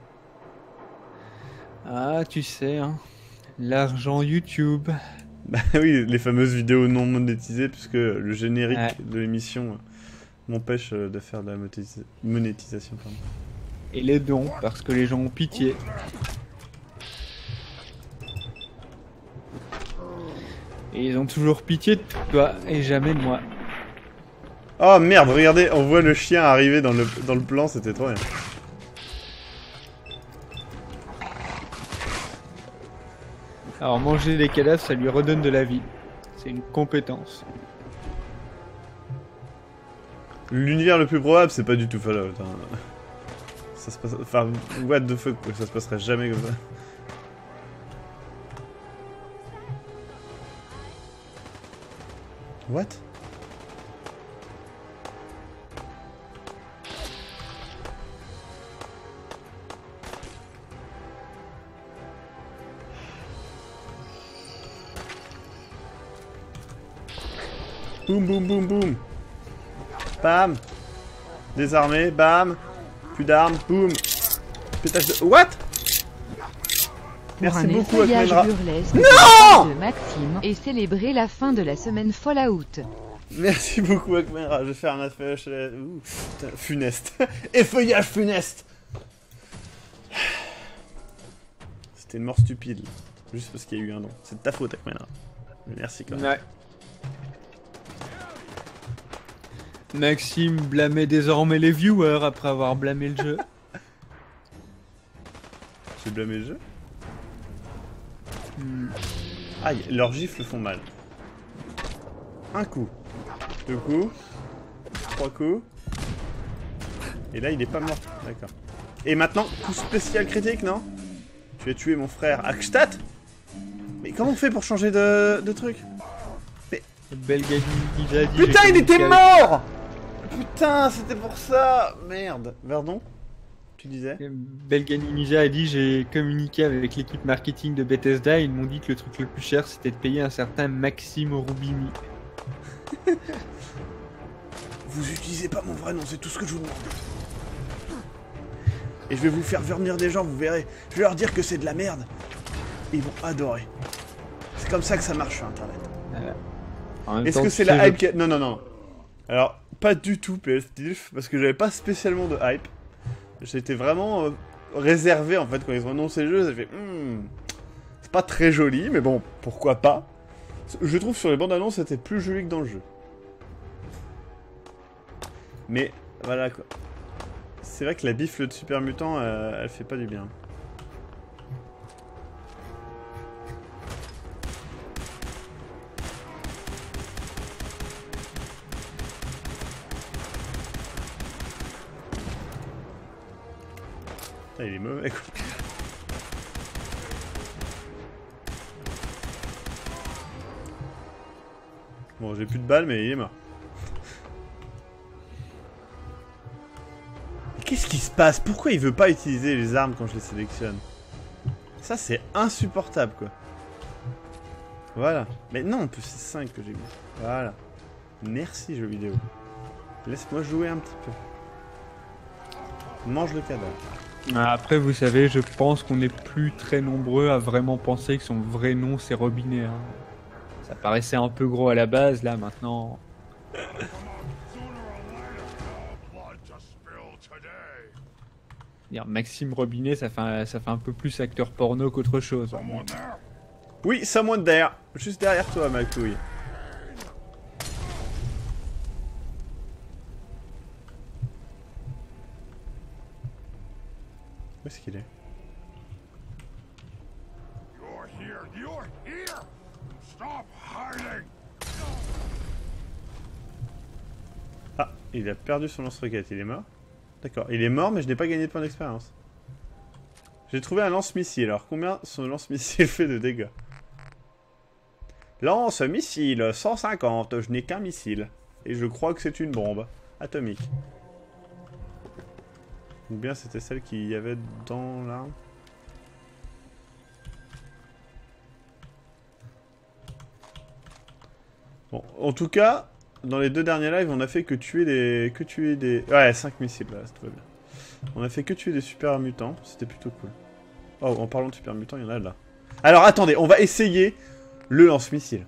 Ah, tu sais, hein. L'argent YouTube. Bah oui, les fameuses vidéos non monétisées, puisque le générique Ouais. de l'émission m'empêche de faire de la monétisation. Pardon. Et les dons, parce que les gens ont pitié. Et ils ont toujours pitié de toi et jamais de moi. Oh merde, regardez, on voit le chien arriver dans le plan, c'était trop bien. Alors manger des cadavres, ça lui redonne de la vie. C'est une compétence. L'univers le plus probable, c'est pas du tout Fallout. Hein. Ça se passe... Enfin, what the fuck, quoi, ça se passerait jamais comme ça. What? Boum boum boum boum. Bam. Désarmé, bam. Plus d'armes, boum. Pétage de... What? Pour Merci un beaucoup, essayage Akmenra. burlesque Non de Maxime et célébrer la fin de la semaine Fallout. Merci beaucoup, Akmenra. Je vais faire un affaire funeste. Effeuillage funeste. C'était une mort stupide. Juste parce qu'il y a eu un don. C'est de ta faute, Akmenra. Mais merci quand même. Ouais. Maxime blâmait désormais les viewers après avoir blâmé le jeu. J'ai blâmé le jeu. Aïe, leurs gifles font mal. Un coup. Deux coups. Trois coups. Et là, il est pas mort. D'accord. Et maintenant, coup spécial critique, non? Tu as tué mon frère Akstadt? Mais comment on fait pour changer de truc? Belgani déjà dit. Putain, j'ai il était communiqué avec- mort! Putain, c'était pour ça! Merde. Verdon? Tu disais? Belgani Ninja a dit j'ai communiqué avec l'équipe marketing de Bethesda et ils m'ont dit que le truc le plus cher c'était de payer un certain Maxime Roubini. Vous utilisez pas mon vrai nom, c'est tout ce que je vous demande. Et je vais vous faire venir des gens, vous verrez. Je vais leur dire que c'est de la merde. Et ils vont adorer. C'est comme ça que ça marche sur internet. En même Est-ce temps, que tu c'est sais, la hype qui... Non, non, non. Alors, pas du tout PS Dilf, parce que j'avais pas spécialement de hype. J'étais vraiment réservé en fait quand ils ont annoncé le jeu. Ça fait... c'est pas très joli, mais bon, pourquoi pas. Je trouve sur les bandes annonces c'était plus joli que dans le jeu. Mais voilà quoi. C'est vrai que la bifle de Super Mutant, elle fait pas du bien. Putain, il est mauvais quoi. Bon, j'ai plus de balles, mais il est mort. Qu'est-ce qui se passe? Pourquoi il veut pas utiliser les armes quand je les sélectionne? Ça, c'est insupportable, quoi. Voilà. Mais non, en plus, c'est 5 que j'ai mis. Voilà. Merci, jeu vidéo. Laisse-moi jouer un petit peu. Mange le cadavre. Après, vous savez, je pense qu'on est plus très nombreux à vraiment penser que son vrai nom c'est Robinet. Hein. Ça paraissait un peu gros à la base, là maintenant. Dire Maxime Robinet, ça fait un peu plus acteur porno qu'autre chose. Oui, someone there. Juste derrière toi, ma couille. Où est-ce qu'il est? You're here! You're here! Stop hiding! Ah, il a perdu son lance-roquette, il est mort? D'accord, il est mort mais je n'ai pas gagné de points d'expérience. J'ai trouvé un lance-missile, alors combien son lance-missile fait de dégâts? Lance-missile, 150, je n'ai qu'un missile. Et je crois que c'est une bombe atomique. Ou bien c'était celle qu'il y avait dans l'arme. Bon, en tout cas, dans les 2 derniers lives, on a fait que tuer des... Ouais, 5 missiles, là, ça va bien. On a fait que tuer des super mutants, c'était plutôt cool. Oh, en parlant de super mutants, il y en a là. Alors, attendez, on va essayer le lance-missile.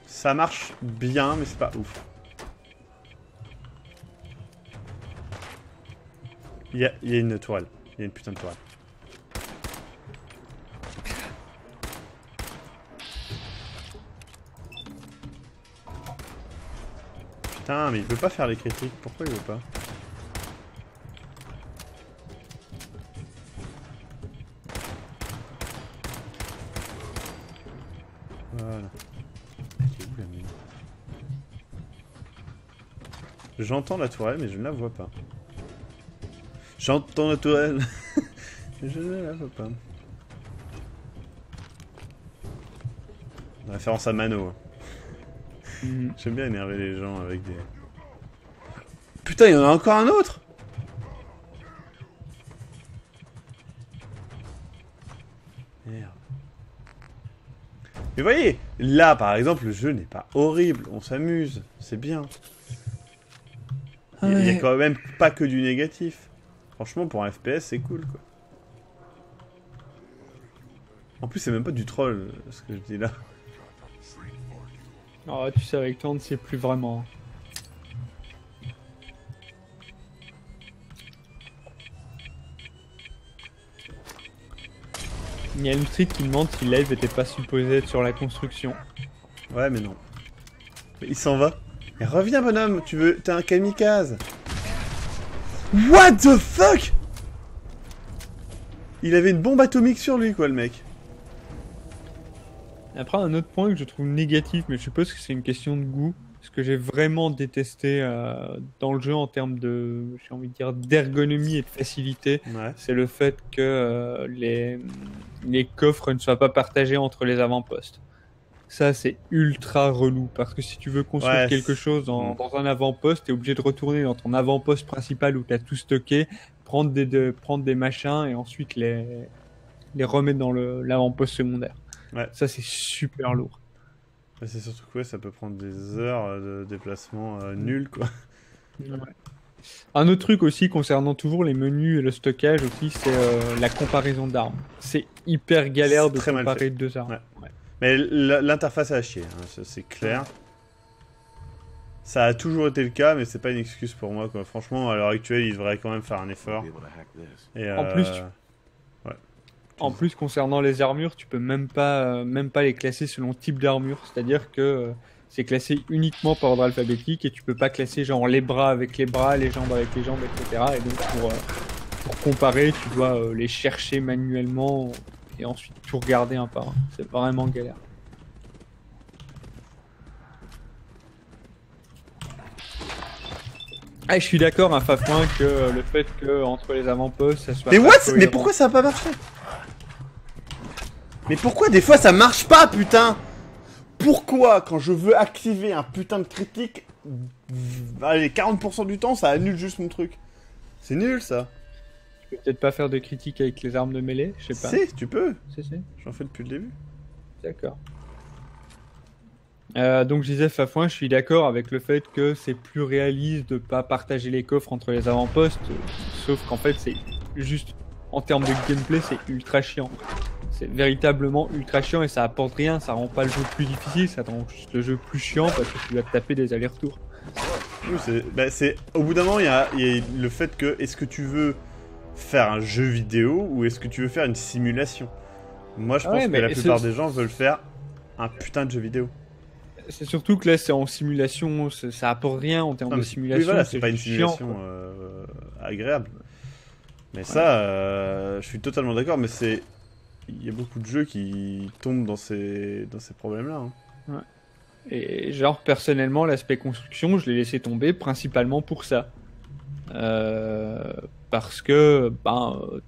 Ça marche bien, mais c'est pas ouf. Il y a une tourelle. Il y a une putain de tourelle. Putain, mais il veut pas faire les critiques. Pourquoi il veut pas? Voilà. Elle est où, la mine? J'entends la tourelle, mais je ne la vois pas. J'entends la tourelle, mais je ne la vois pas. Référence à Mano. J'aime bien énerver les gens avec des... Putain, il y en a encore un autre! Merde. Mais voyez, là par exemple, le jeu n'est pas horrible, on s'amuse, c'est bien. Il y a quand même pas que du négatif. Franchement, pour un FPS, c'est cool, quoi. En plus, c'est même pas du troll, ce que je dis là. Oh, tu sais, avec toi, on ne sait plus vraiment. Il y a une street qui demande si Live était pas supposé être sur la construction. Ouais, mais non. Mais il s'en va. Mais reviens, bonhomme, t'es un kamikaze. What the fuck? Il avait une bombe atomique sur lui, quoi, le mec. Après, un autre point que je trouve négatif, mais je suppose que c'est une question de goût, ce que j'ai vraiment détesté dans le jeu en termes de, j'ai envie de dire, d'ergonomie et de facilité, Ouais. c'est le fait que les coffres ne soient pas partagés entre les avant-postes. Ça, c'est ultra relou, parce que si tu veux construire quelque chose dans un avant-poste, t'es obligé de retourner dans ton avant-poste principal où t'as tout stocké, prendre des machins et ensuite les remettre dans l'avant-poste secondaire. Ouais. Ça, c'est super lourd. C'est surtout que ça peut prendre des heures de déplacement nul, quoi. Ouais. Un autre truc aussi concernant toujours les menus et le stockage aussi, c'est la comparaison d'armes. C'est hyper galère de comparer 2 armes. Ouais. Mais l'interface a à chier, hein, c'est clair. Ça a toujours été le cas, mais c'est pas une excuse pour moi, quoi. Franchement, à l'heure actuelle, il devrait quand même faire un effort. Et, en plus, concernant les armures, tu peux même pas les classer selon type d'armure. C'est-à-dire que c'est classé uniquement par ordre alphabétique et tu peux pas classer genre les bras avec les bras, les jambes avec les jambes, etc. Et donc pour comparer, tu dois les chercher manuellement et ensuite tout regarder un par un. C'est vraiment galère. Ah, je suis d'accord, hein, Fafouin, que le fait que entre les avant-postes, ça soit. Mais pas what? cohérent. Mais pourquoi ça a pas marché? Mais pourquoi des fois ça marche pas, putain? Pourquoi quand je veux activer un putain de critique, allez, 40% du temps ça annule juste mon truc? C'est nul ça. Tu peux peut-être pas faire de critique avec les armes de mêlée, je sais pas. Si, tu peux. Si. J'en fais depuis le début. D'accord. Donc je disais Fafouin, je suis d'accord avec le fait que c'est plus réaliste de pas partager les coffres entre les avant-postes, sauf qu'en fait c'est juste en termes de gameplay c'est ultra chiant. C'est véritablement ultra chiant et ça apporte rien, ça rend pas le jeu plus difficile, ça rend juste le jeu plus chiant parce que tu vas te taper des allers-retours. Oui, au bout d'un moment il y a le fait que est-ce que tu veux faire un jeu vidéo ou est-ce que tu veux faire une simulation? Moi je pense que la plupart des gens veulent faire un putain de jeu vidéo. C'est surtout que là c'est en simulation, ça apporte rien en termes de simulation. Oui, voilà, c'est pas une simulation agréable. Mais ça, je suis totalement d'accord, mais il y a beaucoup de jeux qui tombent dans ces problèmes-là. Hein. Ouais. Et genre, personnellement, l'aspect construction, je l'ai laissé tomber principalement pour ça. Parce que,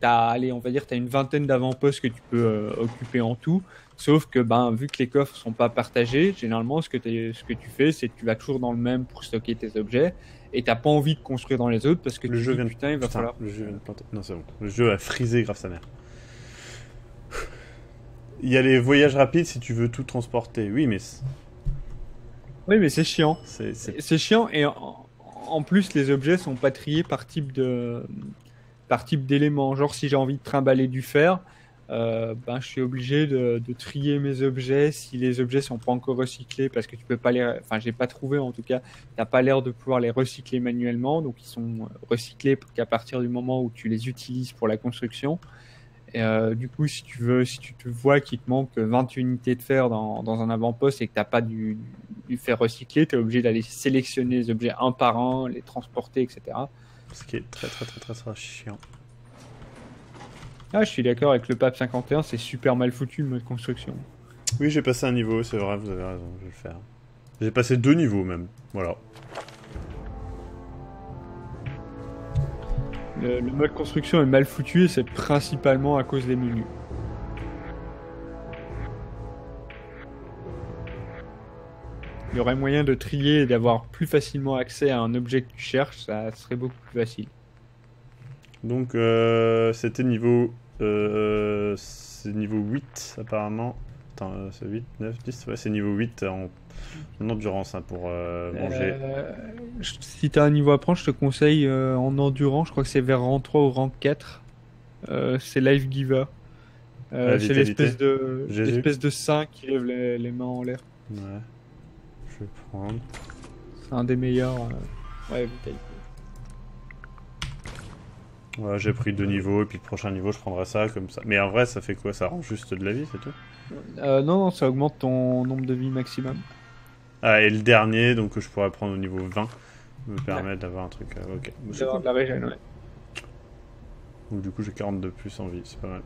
t'as une vingtaine d'avant-postes que tu peux occuper en tout. Sauf que, vu que les coffres sont pas partagés, généralement, ce que tu fais, c'est que tu vas toujours dans le même pour stocker tes objets. Et t'as pas envie de construire dans les autres parce que le jeu vient de... il va falloir. Le jeu vient de planter. Non, c'est bon. Le jeu a frisé grave sa mère. Il y a les voyages rapides si tu veux tout transporter. Oui, mais Oui, mais c'est chiant. c'est... C'est chiant et en plus les objets sont pas triés par type d'élément. Genre si j'ai envie de trimballer du fer, ben je suis obligé de trier mes objets si les objets sont pas encore recyclés parce que tu peux pas enfin j'ai pas trouvé en tout cas, t'as pas l'air de pouvoir les recycler manuellement, donc ils sont recyclés qu'à partir du moment où tu les utilises pour la construction. Et du coup, si tu te vois qu'il te manque 20 unités de fer dans un avant-poste et que t'as pas du fer recyclé, t'es obligé d'aller sélectionner les objets un par un, les transporter, etc. Ce qui est très chiant. Ah, je suis d'accord avec le PAP 51, c'est super mal foutu le mode construction. Oui, j'ai passé un niveau, c'est vrai, vous avez raison, je vais le faire. J'ai passé 2 niveaux même, voilà. Le mode construction est mal foutu et c'est principalement à cause des menus. Il y aurait moyen de trier et d'avoir plus facilement accès à un objet que tu cherches, ça serait beaucoup plus facile. Donc, c'était niveau... c'est niveau 8, apparemment. Attends, c'est 8, 9, 10... Ouais, c'est niveau 8 en endurance, hein, pour manger. Si t'as un niveau à prendre, je te conseille en endurance, je crois que c'est vers rang 3 ou rang 4. C'est Life Giver. C'est l'espèce de saint qui lève les mains en l'air. Ouais. Je vais prendre... C'est un des meilleurs. Ouais, vitalité. Ouais, j'ai pris 2 niveaux, et puis le prochain niveau, je prendrai ça, comme ça. Mais en vrai, ça fait quoi? Ça rend juste de la vie, c'est tout? Non, ça augmente ton nombre de vie maximum. Ah, et le dernier, donc je pourrais prendre au niveau 20, me permet d'avoir un truc... ok. D'avoir de la régène, ouais. Donc du coup, j'ai 40 de plus en vie, c'est pas mal.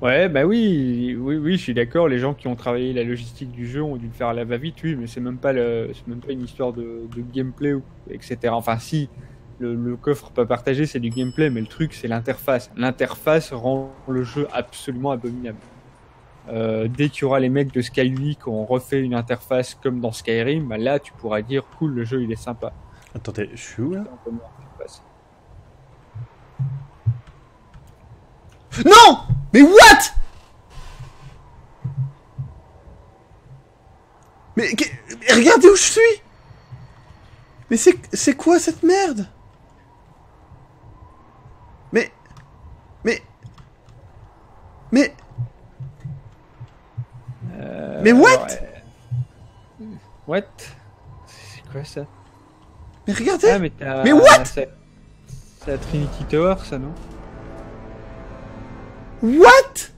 Ouais, bah oui, je suis d'accord. Les gens qui ont travaillé la logistique du jeu ont dû le faire à la va-vite, oui, mais c'est même pas une histoire de gameplay, etc. Enfin, si, le coffre pas partagé, c'est du gameplay, mais le truc, c'est l'interface. L'interface rend le jeu absolument abominable. Dès qu'il y aura les mecs de Skyrim qui ont refait une interface comme dans Skyrim, bah là, tu pourras dire, cool, le jeu, il est sympa. Attendez, je suis où là? Non! Mais what? Mais regardez où je suis! Mais c'est quoi cette merde? Mais what? What? C'est quoi ça? Mais regardez! Ah, mais what? C'est la Trinity Tower, ça, non? What?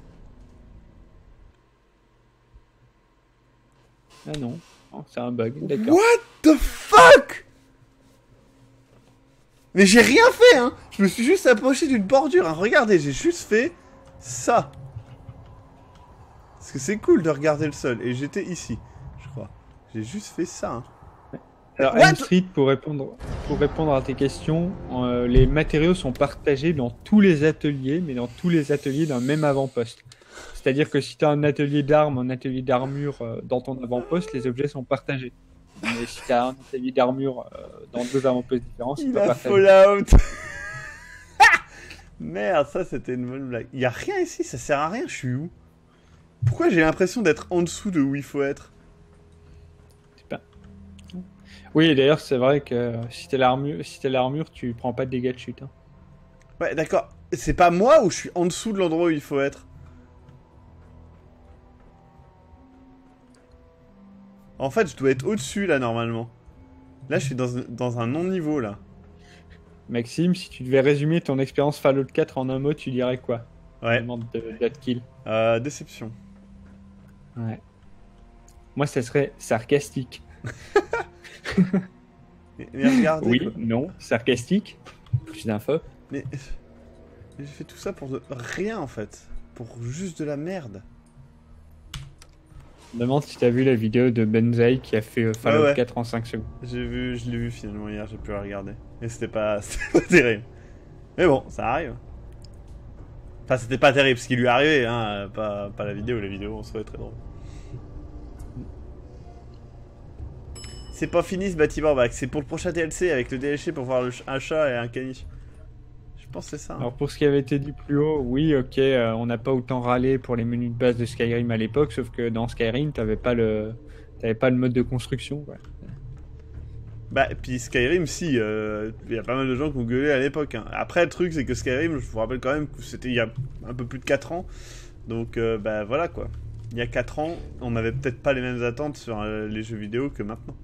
Ah non, c'est un bug, d'accord. What the fuck? Mais j'ai rien fait, hein. Je me suis juste approché d'une bordure, hein. Regardez, j'ai juste fait ça. Parce que c'est cool de regarder le sol. Et j'étais ici, je crois. J'ai juste fait ça, hein. Alors, What? M-Street, pour répondre à tes questions, les matériaux sont partagés dans tous les ateliers, mais dans tous les ateliers d'un même avant-poste. C'est-à-dire que si tu as un atelier d'armes, un atelier d'armure dans ton avant-poste, les objets sont partagés. Mais si tu as un atelier d'armure dans 2 avant-postes différents, c'est pas partagé. Fallout. Merde, ça c'était une bonne blague. Y a rien ici, ça sert à rien, je suis où? Pourquoi j'ai l'impression d'être en dessous de où il faut être? Oui, d'ailleurs, c'est vrai que si t'as l'armure, tu prends pas de dégâts de chute. Hein. Ouais, d'accord. C'est pas moi ou je suis en dessous de l'endroit où il faut être? En fait, je dois être au-dessus, là, normalement. Là, je suis dans un non-niveau, là. Maxime, si tu devais résumer ton expérience Fallout 4 en un mot, tu dirais quoi? Ouais. Kill. Déception. Ouais. Moi, ça serait sarcastique. mais regardez. Oui, quoi. non, sarcastique. Plus d'infos. Mais j'ai fait tout ça pour rien en fait. Pour juste de la merde. Je me demande si t'as vu la vidéo de Benzaï qui a fait Fallout 4 en 5 secondes. Je l'ai vu finalement hier, j'ai pu la regarder. Et c'était pas terrible. Mais bon, ça arrive. Enfin, c'était pas terrible ce qui lui est arrivé, hein. Pas la vidéo on serait très drôle. C'est pas fini ce bâtiment, bah, c'est pour le prochain DLC avec le DLC pour voir un chat et un caniche. Je pense que c'est ça. Hein. Alors pour ce qui avait été dit plus haut, oui, ok, on n'a pas autant râlé pour les menus de base de Skyrim à l'époque, sauf que dans Skyrim, t'avais pas le mode de construction. Quoi. Bah, puis Skyrim, si, il y a pas mal de gens qui ont gueulé à l'époque. Hein. Après, le truc, c'est que Skyrim, je vous rappelle quand même que c'était il y a un peu plus de 4 ans. Donc, bah voilà quoi. Il y a 4 ans, on n'avait peut-être pas les mêmes attentes sur les jeux vidéo que maintenant.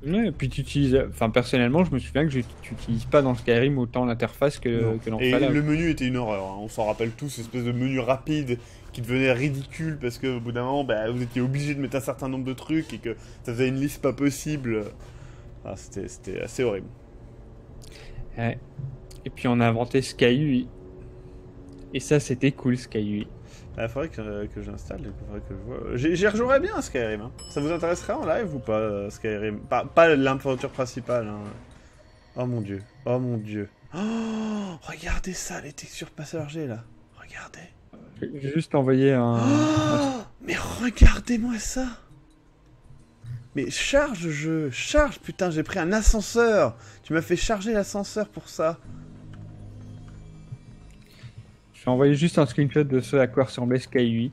Ouais, et puis tu utilises, enfin personnellement, je me souviens que tu n'utilises pas dans Skyrim autant l'interface que dans Et Fallout. le menu était une horreur. Hein. On s'en rappelle tous, cette espèce de menu rapide qui devenait ridicule parce qu'au bout d'un moment, bah, vous étiez obligé de mettre un certain nombre de trucs et que ça faisait une liste pas possible. Ah, c'était assez horrible. Ouais. Et puis on a inventé SkyUI. Et ça, c'était cool, SkyUI. Il faudrait que j'installe, il faudrait que je vois. J'y rejouerais bien à Skyrim. Hein. Ça vous intéresserait en live ou pas, Skyrim? Pas l'aventure principale. Hein. Oh mon dieu. Oh mon dieu. Oh, regardez ça, les textures passager là. Regardez. J'ai juste envoyé un... Oh, mais regardez-moi ça. Mais charge, jeu. Charge, putain, j'ai pris un ascenseur. Tu m'as fait charger l'ascenseur pour ça. J'ai envoyé juste un screenshot de ce à quoi ressemblait SkyUI.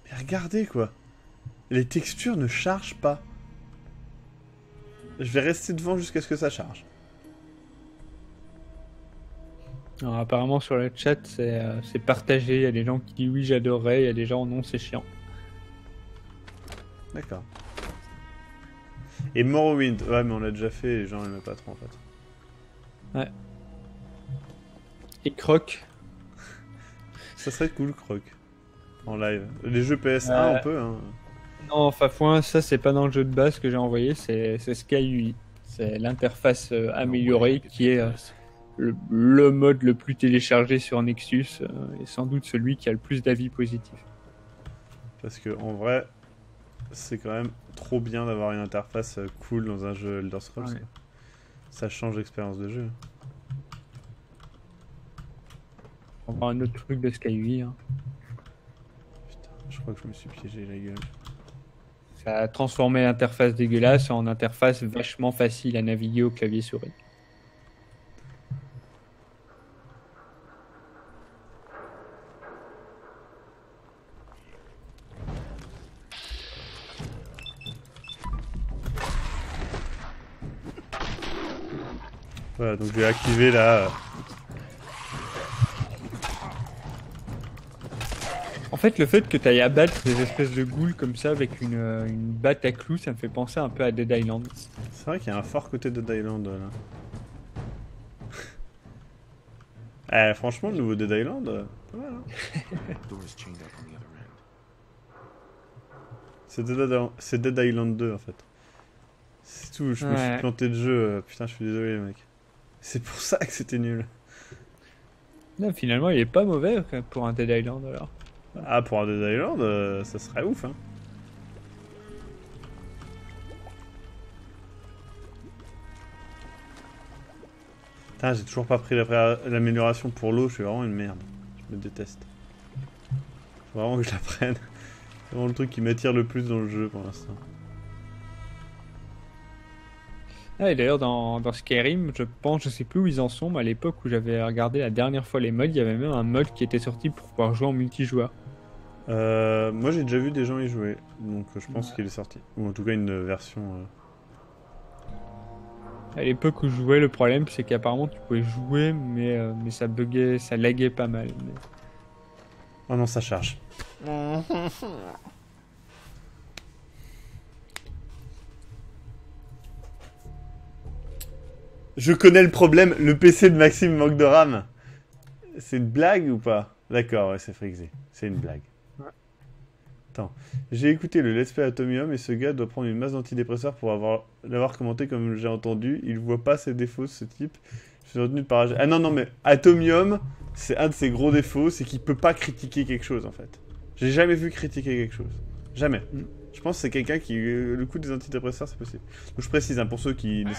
Mais regardez quoi. Les textures ne chargent pas. Je vais rester devant jusqu'à ce que ça charge. Alors, apparemment sur le chat c'est partagé, il y a des gens qui disent oui j'adorerais, il y a des gens non c'est chiant. D'accord. Et Morrowind, ouais mais on l'a déjà fait, les gens aimaient pas trop en fait. Ouais. Et Croc. Ça serait cool Croc. En live. Les jeux PS1 on peut hein. Non Fafouin, ça c'est pas dans le jeu de base que j'ai envoyé, c'est SkyUI. C'est l'interface améliorée qui est le mode le plus téléchargé sur Nexus et sans doute celui qui a le plus d'avis positifs. Parce que en vrai, c'est quand même trop bien d'avoir une interface cool dans un jeu Elder Scrolls. Ouais. Ça change l'expérience de jeu. On va voir un autre truc de SkyUI. Hein. Putain, je crois que je me suis piégé la gueule. Ça a transformé l'interface dégueulasse en interface vachement facile à naviguer au clavier souris. Voilà, donc je vais activer là. En fait, le fait que tu ailles abattre des espèces de ghouls comme ça avec une batte à clous, ça me fait penser un peu à Dead Island. C'est vrai qu'il y a un fort côté de Dead Island là. Franchement, le nouveau Dead Island, pas mal, hein. C'est Dead Island 2 en fait. C'est tout, je me suis planté de jeu. Putain, je suis désolé, mec. C'est pour ça que c'était nul. Là, finalement, il est pas mauvais pour un Dead Island alors. Ah, pour un Dead Island, ça serait ouf, hein. Putain, j'ai toujours pas pris l'amélioration pour l'eau, je suis vraiment une merde. Je me déteste. Faut vraiment que je la prenne. C'est vraiment le truc qui m'attire le plus dans le jeu pour l'instant. Ah, et d'ailleurs, dans Skyrim, je sais plus où ils en sont, mais à l'époque où j'avais regardé la dernière fois les mods, il y avait même un mod qui était sorti pour pouvoir jouer en multijoueur. Moi j'ai déjà vu des gens y jouer, donc je pense qu'il est sorti. Ou en tout cas une version... À l'époque où je jouais, le problème c'est qu'apparemment tu pouvais jouer, mais ça buguait, ça laguait pas mal. Mais... Oh non, ça charge. Je connais le problème, le PC de Maxime manque de RAM. C'est une blague ou pas? D'accord, ouais, c'est Frixé. C'est une blague. Ouais. Attends, j'ai écouté le Let's Play Atomium et ce gars doit prendre une masse d'antidépresseurs pour l'avoir commenté comme j'ai entendu. Il voit pas ses défauts, ce type. Je suis retenu de parager. Ah non, non, mais Atomium, c'est un de ses gros défauts, c'est qu'il peut pas critiquer quelque chose en fait. J'ai jamais vu critiquer quelque chose. Jamais. Je pense que c'est quelqu'un qui... le coup des antidépresseurs, c'est possible. Donc je précise, hein, pour ceux qui ne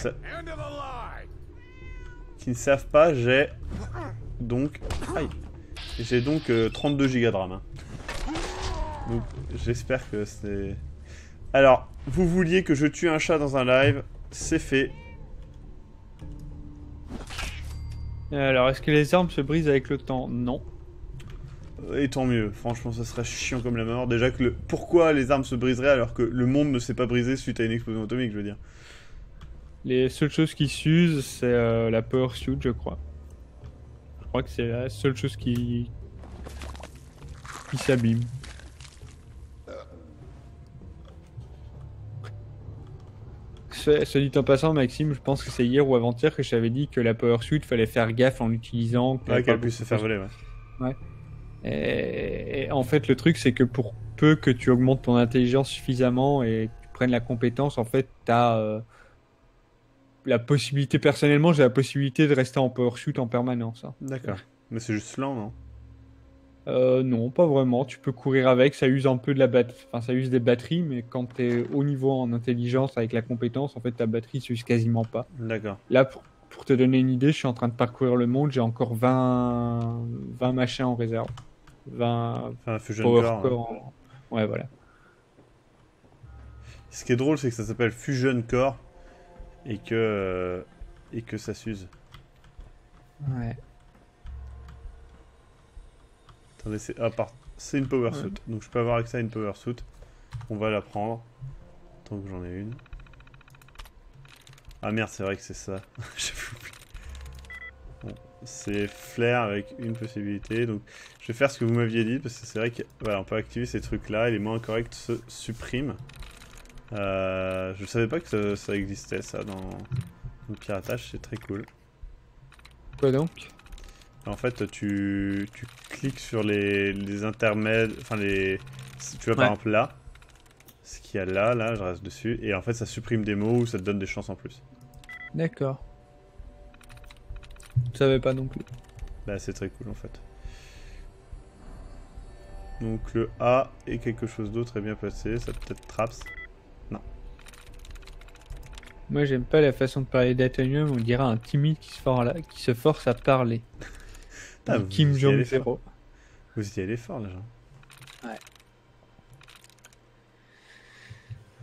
savent pas, j'ai donc... Aïe. J'ai donc 32 Go de RAM. Hein. Donc j'espère que c'est... Alors, vous vouliez que je tue un chat dans un live, c'est fait. Alors, est-ce que les armes se brisent avec le temps? Non. Et tant mieux, franchement ça serait chiant comme la mort. Déjà que le... Pourquoi les armes se briseraient alors que le monde ne s'est pas brisé suite à une explosion atomique, je veux dire. Les seules choses qui s'usent, c'est la power suit, je crois. Je crois que c'est la seule chose qui s'abîme. Ce dit en passant, Maxime, je pense que c'est hier ou avant-hier que je t'avais dit que la power suit, fallait faire gaffe en l'utilisant. Ouais, qu'elle puisse se faire voler, ouais. Ouais. Et en fait, le truc, c'est que pour peu que tu augmentes ton intelligence suffisamment et que tu prennes la compétence, en fait, t'as la possibilité, personnellement, j'ai la possibilité de rester en power shoot en permanence. Hein. D'accord. Mais c'est juste lent, non? Non, pas vraiment. Tu peux courir avec, ça use un peu de la batterie, enfin, ça use des batteries, mais quand t'es au niveau en intelligence avec la compétence, en fait, ta batterie s'use quasiment pas. D'accord. Là, pour te donner une idée, je suis en train de parcourir le monde, j'ai encore 20 machins en réserve. 20 Enfin, Fusion Power Core. Core. Ouais, voilà. Ce qui est drôle, c'est que ça s'appelle Fusion Core et que ça s'use. Ouais. Attendez, c'est une power suit. Donc je peux avoir accès à une power suit. On va la prendre. Tant que j'en ai une. Ah merde, c'est vrai que c'est ça. J'avais oublié. Bon, c'est flair avec une possibilité. Donc je vais faire ce que vous m'aviez dit parce que c'est vrai que voilà, on peut activer ces trucs là et les moins corrects se suppriment. Je savais pas que ça existait ça dans le piratage, c'est très cool. Quoi donc? En fait, tu cliques sur les intermèdes, enfin tu vois par exemple là, ce qu'il y a là, je reste dessus, et en fait ça supprime des mots ou ça te donne des chances en plus. D'accord. Je savais pas non plus. Bah c'est très cool en fait. Donc le A et quelque chose d'autre est bien placé, ça peut-être Traps. Non. Moi j'aime pas la façon de parler d'Athenium, on dirait un timide qui se force à parler. Ah, Kim Jong-0. Vous y allez fort les gens. Ouais.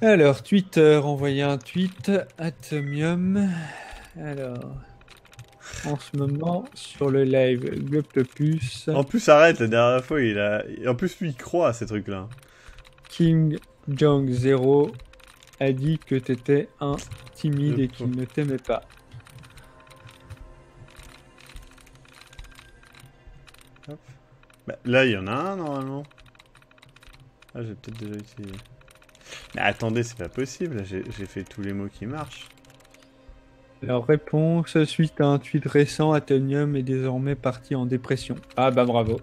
Alors, Twitter, envoyer un tweet, Atomium. Alors, en ce moment, sur le live Globtopus, En plus arrête, la dernière fois en plus lui il croit à ces trucs là. Kim Jong-0 a dit que t'étais un timide et qu'il ne t'aimait pas. Hop. Bah, là il y en a un normalement. Ah j'ai peut-être déjà utilisé. Mais attendez, c'est pas possible, j'ai fait tous les mots qui marchent. Alors, réponse, suite à un tweet récent, Atomium est désormais parti en dépression. Ah bah bravo.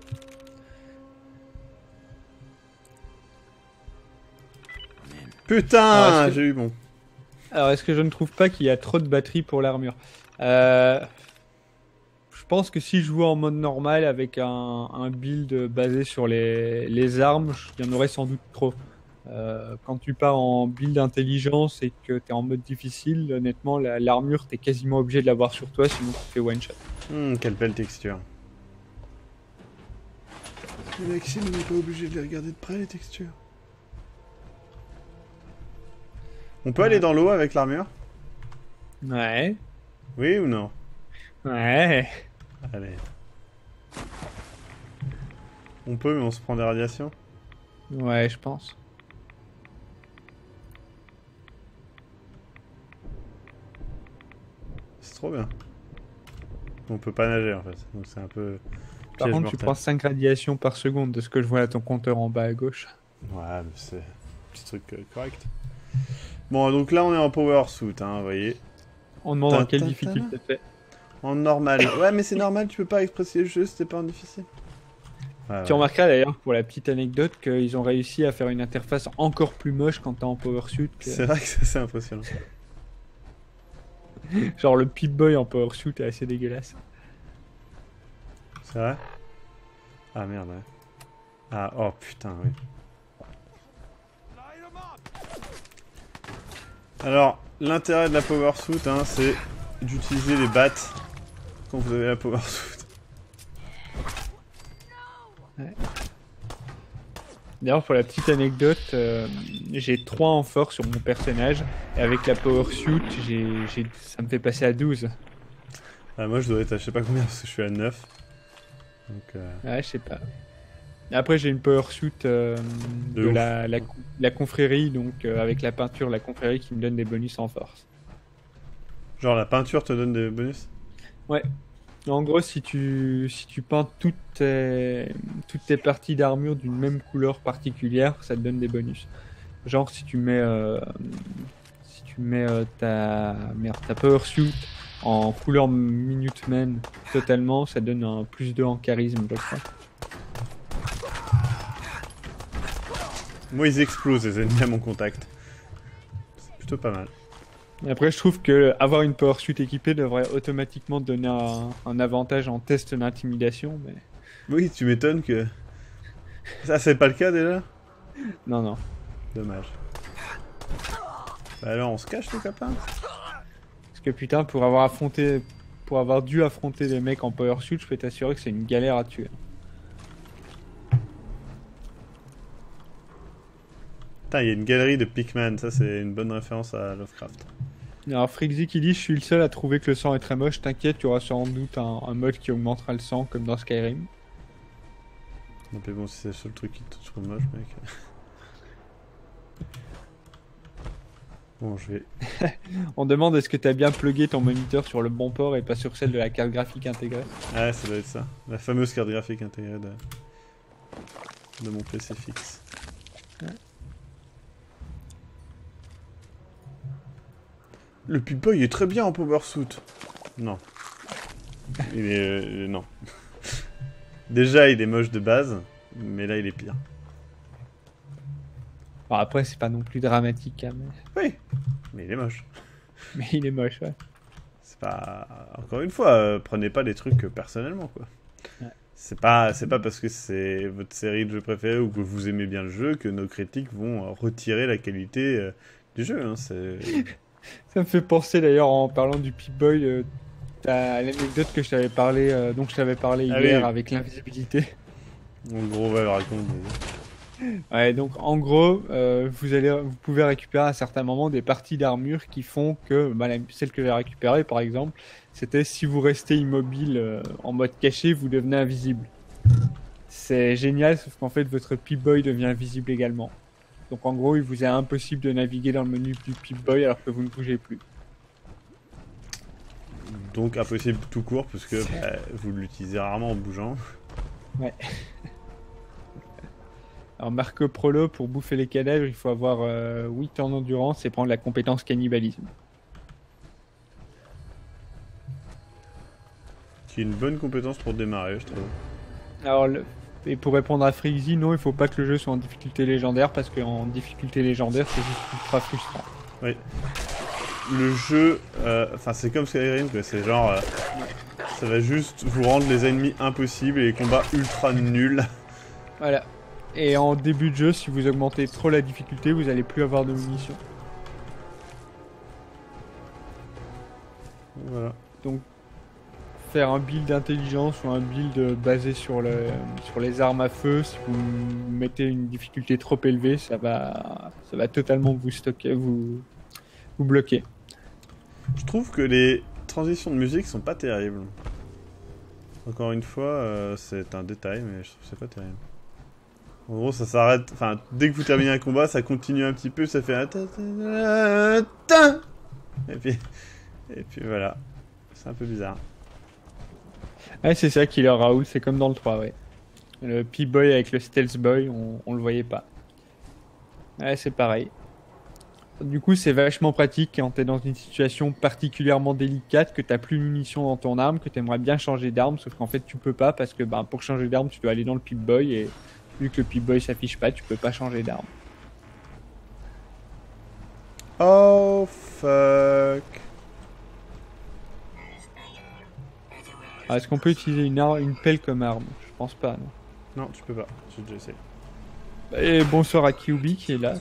Putain, j'ai eu bon. Alors, est-ce que je ne trouve pas qu'il y a trop de batterie pour l'armure? Je pense que si je jouais en mode normal avec un build basé sur les armes, il y en aurait sans doute trop. Quand tu pars en build intelligence et que tu es en mode difficile, honnêtement, l'armure, tu es quasiment obligé de l'avoir sur toi, sinon tu fais one shot. Quelle belle texture. Mais Maxime, on n'est pas obligé de les regarder de près, les textures. On peut aller dans l'eau avec l'armure? Ouais. Oui ou non? Ouais. Allez. On peut, mais on se prend des radiations? Ouais, je pense. C'est trop bien. On peut pas nager en fait, donc c'est un peu... Par piège contre, tu mortel. prends 5 radiations par seconde de ce que je vois à ton compteur en bas à gauche. Ouais, mais c'est un petit truc correct. Bon, donc là on est en power suit, hein, vous voyez. On demande en quelle difficulté c'est. En normal. Ouais, mais c'est normal, tu peux pas expresser le jeu si t'es pas en difficile. Ouais, Tu ouais. remarqueras d'ailleurs, pour la petite anecdote, qu'ils ont réussi à faire une interface encore plus moche quand t'es en power suit. C'est vrai que c'est assez impressionnant. Genre le Pip-Boy en power suit est assez dégueulasse. C'est vrai? Ah merde, ouais. Ah, oh putain, oui. Alors, l'intérêt de la power suit, hein, c'est d'utiliser les battes quand vous avez la power suit. Ouais. D'ailleurs, pour la petite anecdote, j'ai 3 en force sur mon personnage, et avec la power suit, ça me fait passer à 12. Moi, je dois être à je sais pas combien, parce que je suis à 9. Donc, Ouais, je sais pas. Après, j'ai une power suit de ouf. la confrérie, donc avec la peinture, la confrérie qui me donne des bonus en force. Genre, la peinture te donne des bonus? Ouais. En gros, si tu peins toutes tes parties d'armure d'une même couleur particulière, ça te donne des bonus. Genre, si tu mets ta power suit en couleur Minuteman totalement, ça donne un +2 en charisme, je crois. Moi, ils explosent, les ennemis à mon contact. C'est plutôt pas mal. Et après, je trouve que avoir une power suit équipée devrait automatiquement donner un avantage en test d'intimidation, mais... Oui, tu m'étonnes que... Ça, c'est pas le cas, déjà? Non, non. Dommage. Bah alors, on se cache, les copains? Parce que putain, pour avoir dû affronter des mecs en power suit, je peux t'assurer que c'est une galère à tuer. Putain, il y a une galerie de Pikmin, ça c'est une bonne référence à Lovecraft. Alors Frixie qui dit: je suis le seul à trouver que le sang est très moche, t'inquiète, tu auras sans doute un mode qui augmentera le sang comme dans Skyrim. Non mais bon, si c'est le seul truc qui te trouve moche, mec. Bon, je vais... On demande est-ce que t'as bien plugué ton moniteur sur le bon port et pas sur celle de la carte graphique intégrée. Ouais, ça doit être ça. La fameuse carte graphique intégrée de mon PC fixe. Ouais. Le Pip-Boy est très bien en power suit. Non. Il est... non. Déjà, il est moche de base, mais là, il est pire. Bon, après, c'est pas non plus dramatique, hein, mais... Oui, mais il est moche. mais il est moche, ouais. C'est pas... Encore une fois, prenez pas les trucs personnellement, quoi. Ouais. C'est pas parce que c'est votre série de jeux préférée ou que vous aimez bien le jeu que nos critiques vont retirer la qualité du jeu, hein. C'est... Ça me fait penser d'ailleurs en parlant du Pip-Boy, t'as l'anecdote que je t'avais parlé, dont je t'avais parlé hier oui. avec l'invisibilité. En gros, ouais, raconte. Ouais, donc en gros, vous pouvez récupérer à certains moments des parties d'armure qui font que, celle que j'ai récupérée par exemple, c'était si vous restez immobile en mode caché, vous devenez invisible. C'est génial, sauf qu'en fait votre Pip-Boy devient invisible également. Donc en gros, il vous est impossible de naviguer dans le menu du Pip-Boy alors que vous ne bougez plus. Donc impossible tout court parce que vous l'utilisez rarement en bougeant. Ouais. Alors Marco Prolo, pour bouffer les cadavres, il faut avoir 8 en endurance et prendre la compétence cannibalisme. Qui est une bonne compétence pour démarrer, je trouve. Alors, et pour répondre à Frixie, non, il faut pas que le jeu soit en difficulté légendaire parce qu'en difficulté légendaire, c'est juste ultra frustrant. Oui. Le jeu, enfin c'est comme Skyrim, quoi. C'est genre, ça va juste vous rendre les ennemis impossibles et les combats ultra nuls. Voilà. Et en début de jeu, si vous augmentez trop la difficulté, vous allez plus avoir de munitions. Voilà. Donc, faire un build d'intelligence ou un build basé sur les armes à feu, si vous mettez une difficulté trop élevée, ça va totalement vous bloquer. Je trouve que les transitions de musique sont pas terribles. Encore une fois, c'est un détail, mais je trouve que c'est pas terrible. En gros, ça s'arrête. Enfin, dès que vous terminez un combat, ça continue un petit peu, ça fait un et puis voilà. C'est un peu bizarre. Ouais, c'est ça, Killer Raoul, c'est comme dans le 3, ouais. Le P-Boy avec le Stealth Boy, on le voyait pas. Ouais, c'est pareil. Du coup, c'est vachement pratique quand t'es dans une situation particulièrement délicate, que t'as plus de munitions dans ton arme, que t'aimerais bien changer d'arme, sauf qu'en fait tu peux pas parce que pour changer d'arme, tu dois aller dans le Pip-Boy et vu que le Pip-Boy s'affiche pas, tu peux pas changer d'arme. Oh fuck. Alors, est-ce qu'on peut utiliser une pelle comme arme? Je pense pas, non. Non, tu peux pas. J'ai déjà essayé. Et bonsoir à Kyubi qui est là.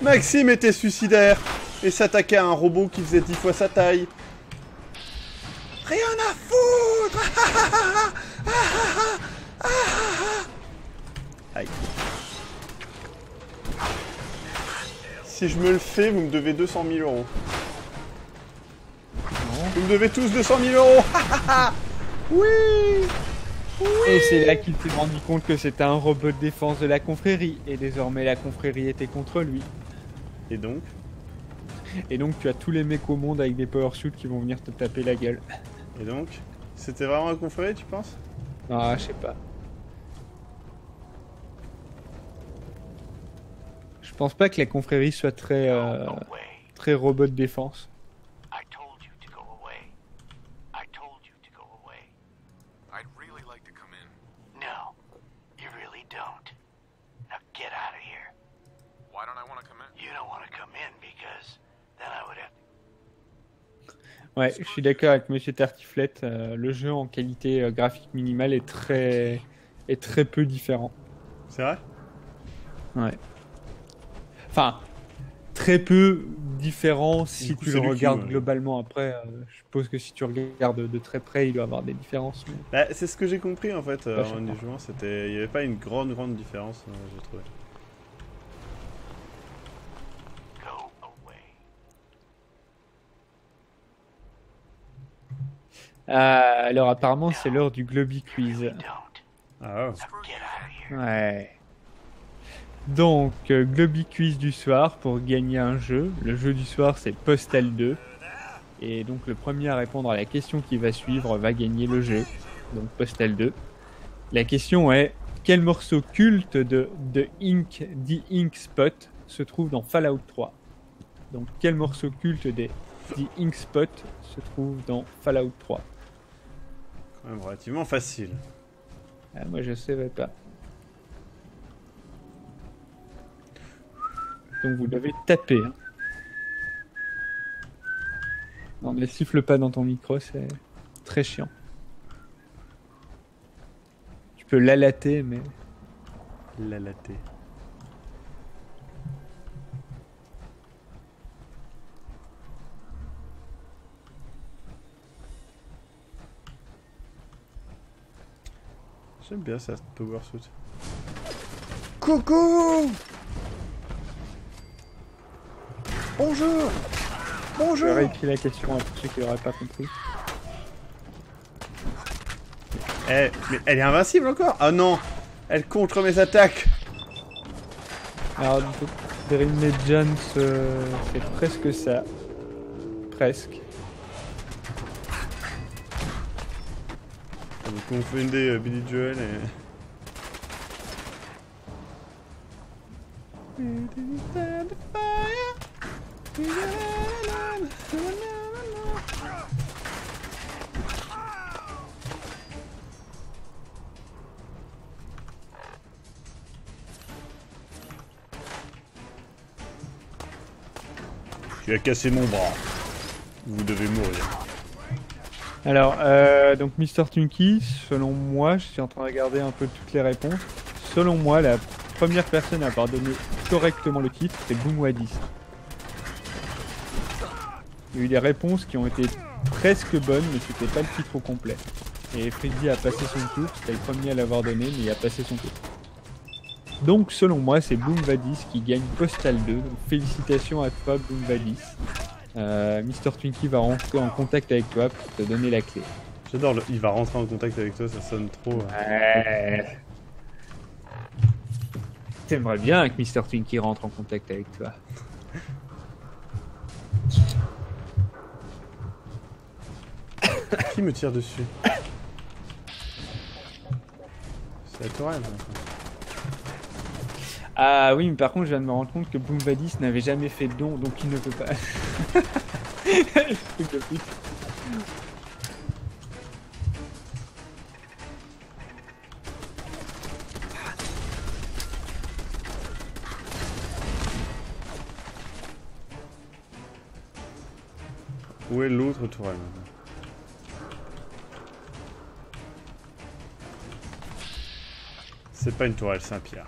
Maxime était suicidaire et s'attaquait à un robot qui faisait 10 fois sa taille. Rien à foutre. Aïe. Si je me le fais, vous me devez 200 000 euros. Non. Vous me devez tous 200 000 euros. Oui. Et c'est là qu'il s'est rendu compte que c'était un robot de défense de la confrérie. Et désormais la confrérie était contre lui. Et donc? Et donc tu as tous les mecs au monde avec des power suits qui vont venir te taper la gueule. Et donc? C'était vraiment un confrère, tu penses? Ah, je sais pas. Je pense pas que la confrérie soit très très robot de défense. I told you to go away. I told you to go away. I'd really like to come in. No, you really don't. Now get out of here. Why don't I want to come in? You don't want to come in because then I would have. Ouais, je suis d'accord avec Monsieur Tartiflette. Le jeu en qualité graphique minimale est très peu différent. C'est vrai? Ouais. Enfin, très peu différent si Du coup, tu c'est le du cul, regardes ouais. globalement. Après, je suppose que si tu regardes de très près, il doit y avoir des différences. Mais... Bah, c'est ce que j'ai compris en fait Pas en y jouant, c'était... Il n'y avait pas une grande différence, j'ai trouvé. Go away. Alors apparemment, c'est l'heure du Globy Quiz. Don't. Ah Now oh. get out of here. Ouais. Donc, Globy Quiz du soir pour gagner un jeu. Le jeu du soir, c'est Postal 2. Et donc, le premier à répondre à la question qui va suivre va gagner le jeu. Donc, Postal 2. La question est, quel morceau culte de The Ink Spot se trouve dans Fallout 3? Donc, quel morceau culte des The Ink Spot se trouve dans Fallout 3? Quand même relativement facile. Ah, moi, je savais pas. Donc vous devez taper. Hein. Non mais siffle pas dans ton micro, c'est très chiant. Tu peux l'alater mais... La laté. J'aime bien ça, Power Suit. Coucou! Bonjour! Je Bonjour! réécris la question à tous ceux qui n'auraient pas compris. Mais elle est invincible encore? Ah non! Elle contre mes attaques! Alors Dream Legends, c'est presque ça. Presque. Vous confondez Billy Joel et... Tu as cassé mon bras. Vous devez mourir. Alors, donc Mr. Tunky, selon moi, je suis en train de regarder un peu toutes les réponses. Selon moi, la première personne à avoir donné correctement le titre, c'est Boom Wadis. Il y a eu des réponses qui ont été presque bonnes, mais c'était pas le titre au complet. Et Freddy a passé son tour, c'était le premier à l'avoir donné, mais il a passé son tour. Donc, selon moi, c'est Boom Vadis qui gagne Postal 2. Donc, félicitations à toi, Boom Vadis. Mr. Twinkie va rentrer en contact avec toi pour te donner la clé. J'adore il va rentrer en contact avec toi, ça sonne trop... Ouais. T'aimerais bien que Mr. Twinkie rentre en contact avec toi. Qui me tire dessus? C'est la tourelle. Ah oui, mais par contre, je viens de me rendre compte que Boom Vadis n'avait jamais fait de don, donc il ne peut pas. Le truc de pute. Où est l'autre tourelle? C'est pas une tourelle Saint-Pierre.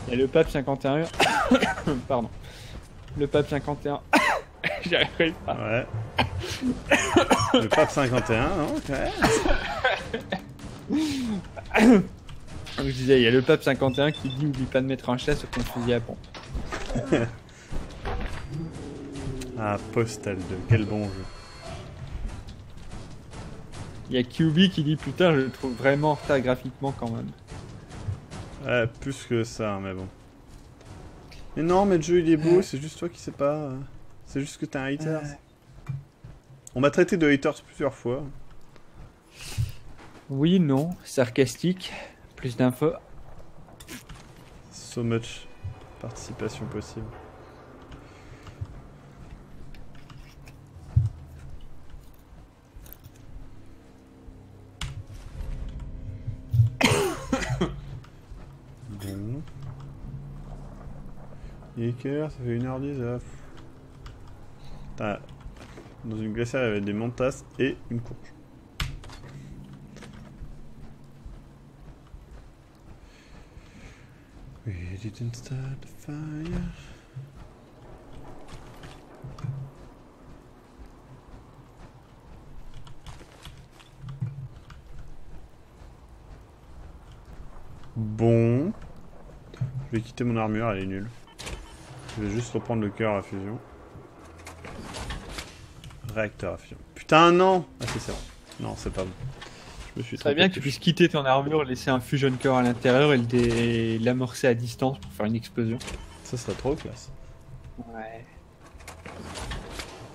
Il y a le pape 51. Pardon. Le pape 51. J'y arriverai pas. Ouais. Le pape 51, non, ok. Comme je disais, il y a le pape 51 qui dit oublie pas de mettre un chat sur ton fusil à pompe. Ah, Postal 2, quel bon jeu. Il y a QB qui dit putain, je le trouve vraiment en retard graphiquement quand même. Ouais, plus que ça, mais bon. Mais non, mais le jeu il est beau, c'est juste toi qui sais pas. C'est juste que t'es un hater. On m'a traité de haters plusieurs fois. Oui, non, sarcastique. Plus d'infos. So much participation possible. Bon. Il est quelle heure? Ça fait 1h10 là. Ah. Dans une glacière il y avait des mantasses et une courge. We didn't start the fire. Bon. Je vais quitter mon armure, elle est nulle. Je vais juste reprendre le cœur à fusion. Réacteur à fusion. Putain, non! Ah, c'est ça. Non, c'est pas bon. Je me suis Très bien que tu puisses quitter ton armure, laisser un fusion core à l'intérieur et l'amorcer à distance pour faire une explosion. Ça serait trop classe. Ouais.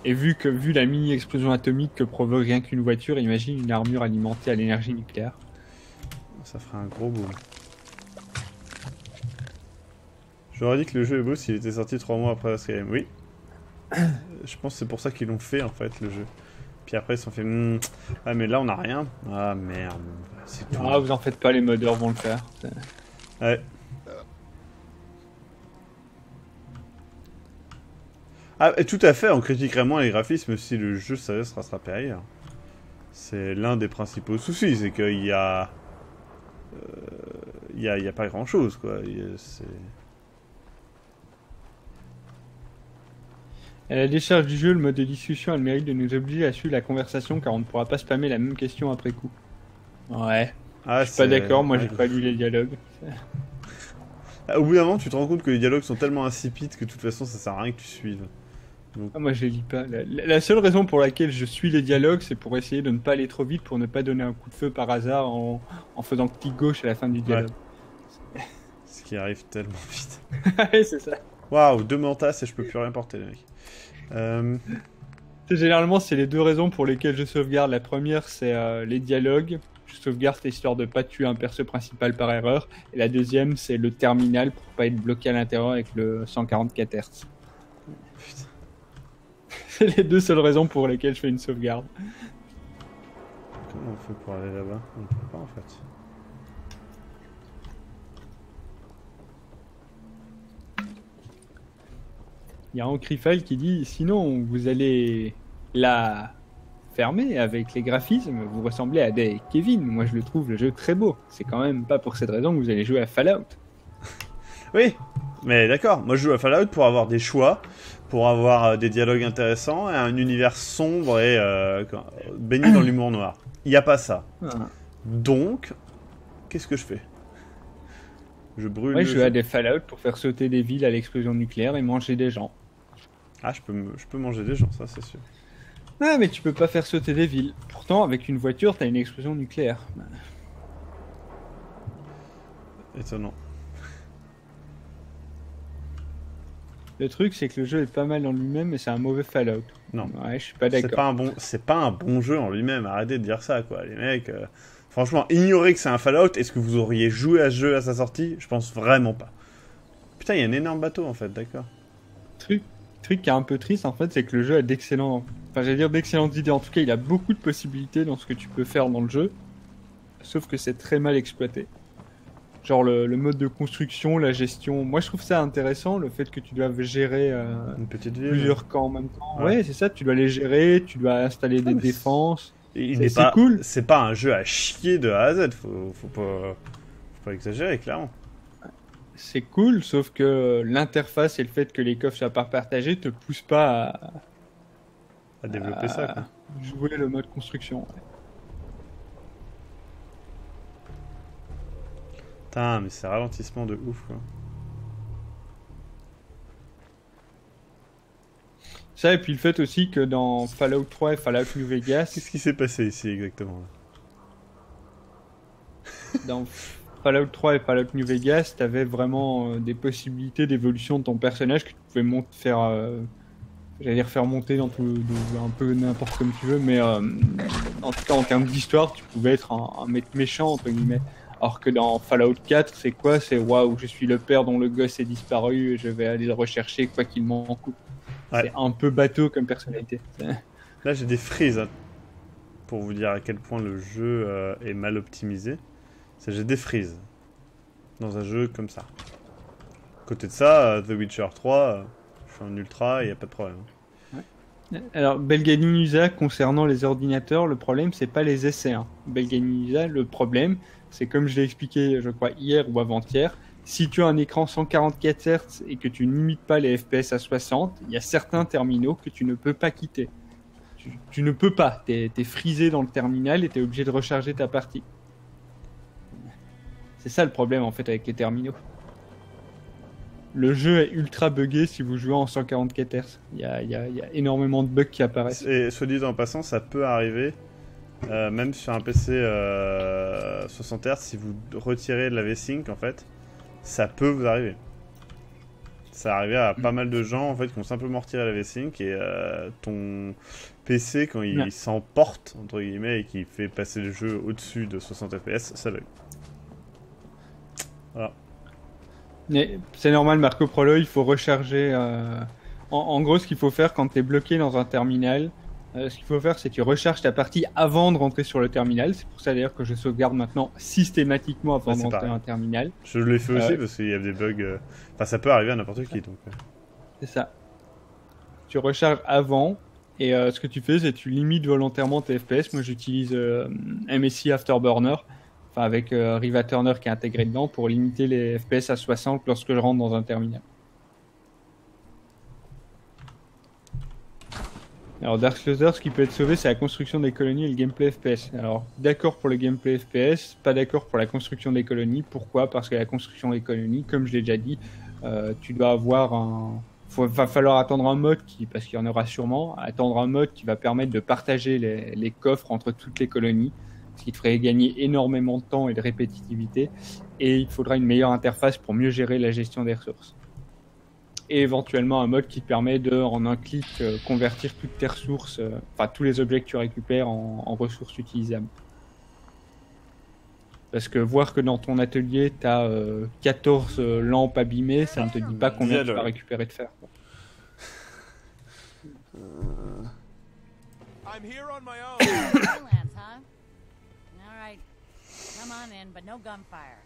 Et vu la mini-explosion atomique que provoque rien qu'une voiture, imagine une armure alimentée à l'énergie nucléaire. Ça ferait un gros boom. J'aurais dit que le jeu est beau s'il était sorti 3 mois après Skyrim. Oui. Je pense que c'est pour ça qu'ils l'ont fait en fait le jeu. Puis après ils se sont fait ah mais là on a rien. Ah merde. C'est tout. Ah vous en faites pas, les modeurs vont le faire. Ouais. Ah et tout à fait, on critiquerait moins les graphismes si le jeu ça sera périlleur. C'est l'un des principaux soucis, c'est qu'il y a... Il y a pas grand chose quoi. À la décharge du jeu, le mode de discussion a le mérite de nous obliger à suivre la conversation car on ne pourra pas spammer la même question après coup. Ouais. Ah, je suis pas d'accord, moi j'ai pas lu les dialogues. Au bout d'un moment, tu te rends compte que les dialogues sont tellement insipides que de toute façon ça sert à rien que tu suives. Donc... Ah, moi je les lis pas. La seule raison pour laquelle je suis les dialogues, c'est pour essayer de ne pas aller trop vite, pour ne pas donner un coup de feu par hasard en faisant clic gauche à la fin du dialogue. Ouais. Ce qui arrive tellement vite. Ouais, c'est ça. Waouh, 2 mantas et je peux plus rien porter les mecs. Généralement, c'est les deux raisons pour lesquelles je sauvegarde. La première, c'est les dialogues. Je sauvegarde histoire de pas tuer un perso principal par erreur. Et la deuxième, c'est le terminal pour pas être bloqué à l'intérieur avec le 144 Hz. Putain. C'est les deux seules raisons pour lesquelles je fais une sauvegarde. Comment on fait pour aller là-bas? On ne peut pas en fait. Il y a Ancrifile qui dit sinon vous allez la fermer avec les graphismes, vous ressemblez à des Kevin. Moi je le trouve le jeu très beau. C'est quand même pas pour cette raison que vous allez jouer à Fallout. Oui, mais d'accord. Moi je joue à Fallout pour avoir des choix, pour avoir des dialogues intéressants et un univers sombre et baigné dans l'humour noir. Il n'y a pas ça. Donc, qu'est-ce que je fais? Je brûle. Ouais, je joue à des Fallout pour faire sauter des villes à l'explosion nucléaire et manger des gens. Ah, je peux manger des gens, ça c'est sûr. Ah, mais tu peux pas faire sauter des villes. Pourtant, avec une voiture, t'as une explosion nucléaire. Étonnant. Le truc, c'est que le jeu est pas mal en lui-même, mais c'est un mauvais Fallout. Non. Ouais, je suis pas d'accord. C'est pas un bon jeu en lui-même. Arrêtez de dire ça, quoi, les mecs. Franchement, ignorez que c'est un Fallout. Est-ce que vous auriez joué à ce jeu à sa sortie? Je pense vraiment pas. Putain, il y a un énorme bateau en fait, d'accord. Truc qui est un peu triste en fait, c'est que le jeu a d'excellentes idées. En tout cas, il a beaucoup de possibilités dans ce que tu peux faire dans le jeu. Sauf que c'est très mal exploité. Genre le mode de construction, la gestion. Moi, je trouve ça intéressant, le fait que tu doives gérer Une petite ville. plusieurs camps en même temps. Ouais. Ouais, c'est ça. Tu dois les gérer, tu dois installer des défenses. C'est cool. C'est pas un jeu à chier de A à Z. Faut pas exagérer, clairement. c'est cool, sauf que l'interface et le fait que les coffres soient pas partagés te poussent pas À développer ça, quoi. jouer le mode construction. Putain, mais c'est ralentissement de ouf, quoi. Ça, et puis le fait aussi que dans Fallout 3 et Fallout New Vegas, Qu'est-ce qui s'est passé ici, exactement, là? dans Fallout 3 et Fallout New Vegas, t'avais vraiment des possibilités d'évolution de ton personnage que tu pouvais faire, faire monter dans un peu n'importe comme tu veux, mais en tout cas en termes d'histoire, tu pouvais être un mec méchant entre guillemets. Alors que dans Fallout 4, c'est quoi? C'est waouh, je suis le père dont le gosse est disparu et je vais aller le rechercher quoi qu'il m'en coûte. Ouais. C'est un peu bateau comme personnalité. Là, j'ai des frises, hein, pour vous dire à quel point le jeu est mal optimisé. J'ai des frises dans un jeu comme ça. À côté de ça, The Witcher 3, je suis en ultra, il n'y a pas de problème. Alors, Belgani-Nusa, concernant les ordinateurs, le problème, c'est pas les essais. Hein. Belgani-Nusa, le problème, c'est comme je l'ai expliqué, je crois, hier ou avant-hier, si tu as un écran 144 Hz et que tu n'imites pas les FPS à 60, il y a certains terminaux que tu ne peux pas quitter. Tu ne peux pas, t'es frisé dans le terminal et t'es obligé de recharger ta partie. C'est ça le problème en fait avec les terminaux. Le jeu est ultra buggé si vous jouez en 144 Hz. Il y a énormément de bugs qui apparaissent. Et soit dit en passant, ça peut arriver, même sur un PC 60 Hz, si vous retirez de la V-Sync en fait, ça peut vous arriver. Ça arrive à pas mal de gens en fait qui ont simplement retiré la V-Sync et ton PC quand il s'emporte entre guillemets et qu'il fait passer le jeu au-dessus de 60 FPS, ça bug. Voilà. Mais c'est normal, Marco Prolo, il faut recharger. En gros, ce qu'il faut faire quand tu es bloqué dans un terminal, ce qu'il faut faire, c'est que tu recharges ta partie avant de rentrer sur le terminal. C'est pour ça d'ailleurs que je sauvegarde maintenant systématiquement avant de rentrer dans un terminal. Je l'ai fait aussi parce qu'il y a des bugs. Enfin, ça peut arriver à n'importe qui donc. C'est ça. Tu recharges avant. Et ce que tu fais, c'est que tu limites volontairement tes FPS. Moi, j'utilise MSI Afterburner. Enfin, avec Riva Turner qui est intégré dedans pour limiter les FPS à 60 lorsque je rentre dans un terminal. Alors Dark Closer, ce qui peut être sauvé, c'est la construction des colonies et le gameplay FPS. Alors d'accord pour le gameplay FPS, pas d'accord pour la construction des colonies. Pourquoi? Parce que la construction des colonies, comme je l'ai déjà dit, tu dois avoir va falloir attendre un mode parce qu'il y en aura sûrement, attendre un mode qui va permettre de partager les coffres entre toutes les colonies. Ce qui te ferait gagner énormément de temps et de répétitivité, et il faudra une meilleure interface pour mieux gérer la gestion des ressources. Et éventuellement un mode qui te permet de, en un clic, convertir toutes tes ressources, tous les objets que tu récupères en ressources utilisables. Parce que voir que dans ton atelier, tu as 14 lampes abîmées, ça ne te dit pas combien tu vas récupérer de fer. I'm here on my own. Freelance, huh? All right. Come on in, but no gunfire.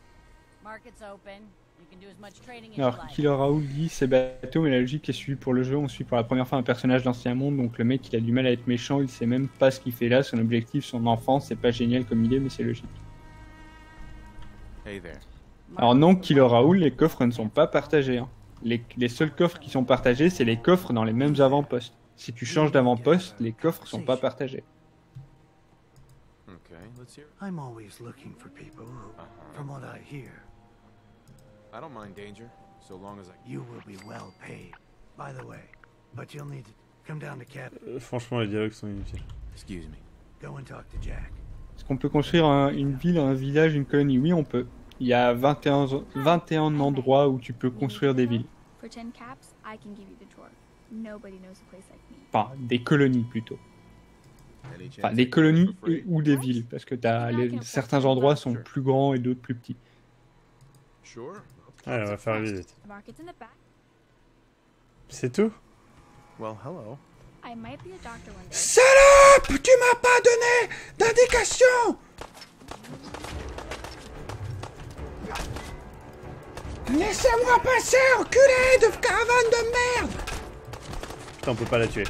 Market's open. You can do as much trading as you Alors, like. Killer Raoul dit c'est bateau, mais la logique est suivie pour le jeu. On suit pour la première fois un personnage d'Ancien Monde, donc le mec il a du mal à être méchant, il sait même pas ce qu'il fait là. Son objectif, son enfance, c'est pas génial comme idée, mais c'est logique. Hey there. Alors, non, Killer Raoul, les coffres ne sont pas partagés. Hein. Les seuls coffres qui sont partagés, c'est les coffres dans les mêmes avant-postes. Si tu changes d'avant-poste, les coffres sont pas partagés. Okay, let's hear. I'm always looking for people who, from what I hear, I don't mind danger, so long as I. you will be well paid. By the way, but you'll need to come down to Cap. Franchement, les dialogues sont inutiles. Excuse me. Go and talk to Jack. Est-ce qu'on peut construire une ville, un village, une colonie? Oui, on peut. Il y a 21 endroits où tu peux construire des villes. For 10 caps, I can give you the tour. Nobody knows a place like me. Enfin, des colonies plutôt. Any chance Enfin, I des can colonies for free? ou des villes, parce que certains endroits sont plus grands et d'autres plus petits. Sure. Allez, on va faire vite. The market's in the back. C'est tout? Well, hello. I might be a doctor one day. Salope! Tu m'as pas donné d'indication! Laissez-moi passer, enculé de caravane de merde! Putain, on peut pas la tuer.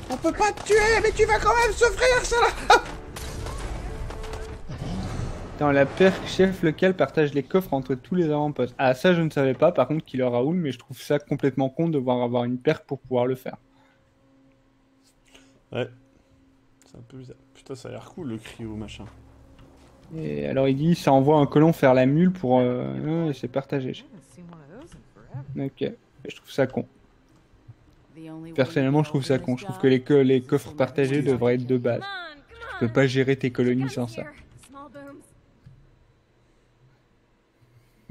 On peut pas te tuer, mais tu vas quand même souffrir, salope! Attends, la perque chef local partage les coffres entre tous les avant-postes. Ah, ça, je ne savais pas, par contre, Killer Raoul, mais je trouve ça complètement con de devoir avoir une perque pour pouvoir le faire. Ouais. C'est un peu bizarre. Putain, ça a l'air cool le cryo machin. Et alors, il dit, ça envoie un colon faire la mule pour... c'est partagé. Ok, je trouve ça con. Personnellement, je trouve ça con. Je trouve que les coffres partagés devraient être de base. Tu peux pas gérer tes colonies sans ça.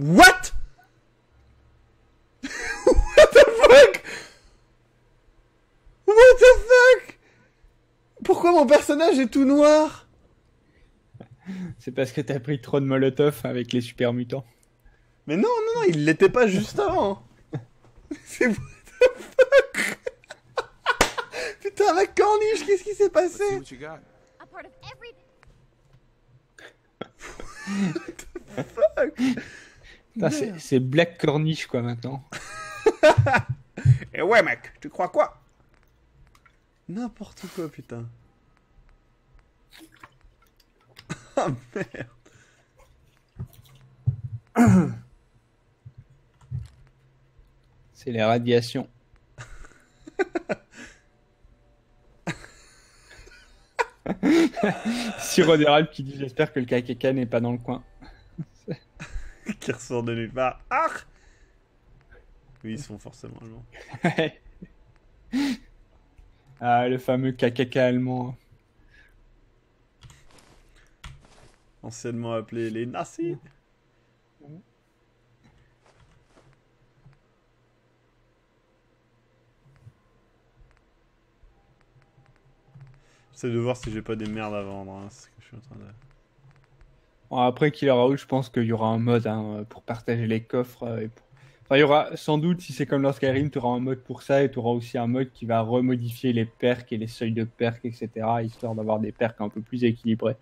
What? What the fuck? What the fuck? Pourquoi mon personnage est tout noir? C'est parce que t'as pris trop de molotov avec les super mutants. Mais non, il l'était pas juste avant. C'est what the fuck? Putain, la corniche, qu'est-ce qui s'est passé? Let's see what you got. A part of every... What the fuck? Putain, c'est Black Corniche, quoi, maintenant. Et ouais, mec, tu crois quoi? N'importe quoi, putain. Ah, merde. C'est les radiations. Sirop d'érable qui dit j'espère que le KKK n'est pas dans le coin. Qui ressort de nulle part. Ah! Oui, ils sont forcément allemands. Ah, le fameux KKK allemand. Anciennement appelés les nazis. J'essaie de voir si j'ai pas des merdes à vendre, hein. C'est ce que je suis en train de... Bon, après Killer Raoul, je pense qu'il y aura un mode pour partager les coffres. Enfin, il y aura sans doute, si c'est comme dans Skyrim, tu auras un mode pour ça et tu auras aussi un mode qui va remodifier les perks et les seuils de perks, etc. Histoire d'avoir des perks un peu plus équilibrés.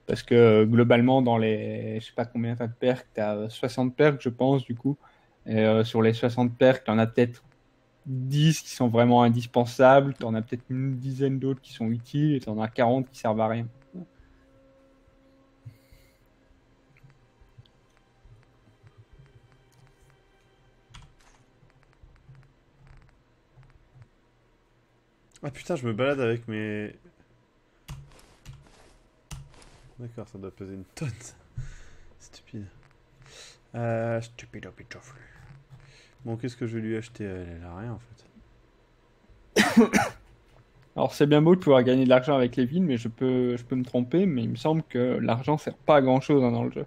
Parce que globalement, dans les... je sais pas combien t'as de perks, t'as 60 perks, je pense, du coup. Et sur les 60 perks, t'en as peut-être 10 qui sont vraiment indispensables, t'en as peut-être une dizaine d'autres qui sont utiles, et t'en as 40 qui servent à rien. Ah putain, je me balade avec mes... D'accord, ça doit peser une tonne. Stupide. Stupide pitofle. Bon, qu'est-ce que je vais lui acheter? Elle a rien en fait. Alors c'est bien beau de pouvoir gagner de l'argent avec les villes, mais je peux me tromper, mais il me semble que l'argent sert pas à grand chose dans le jeu.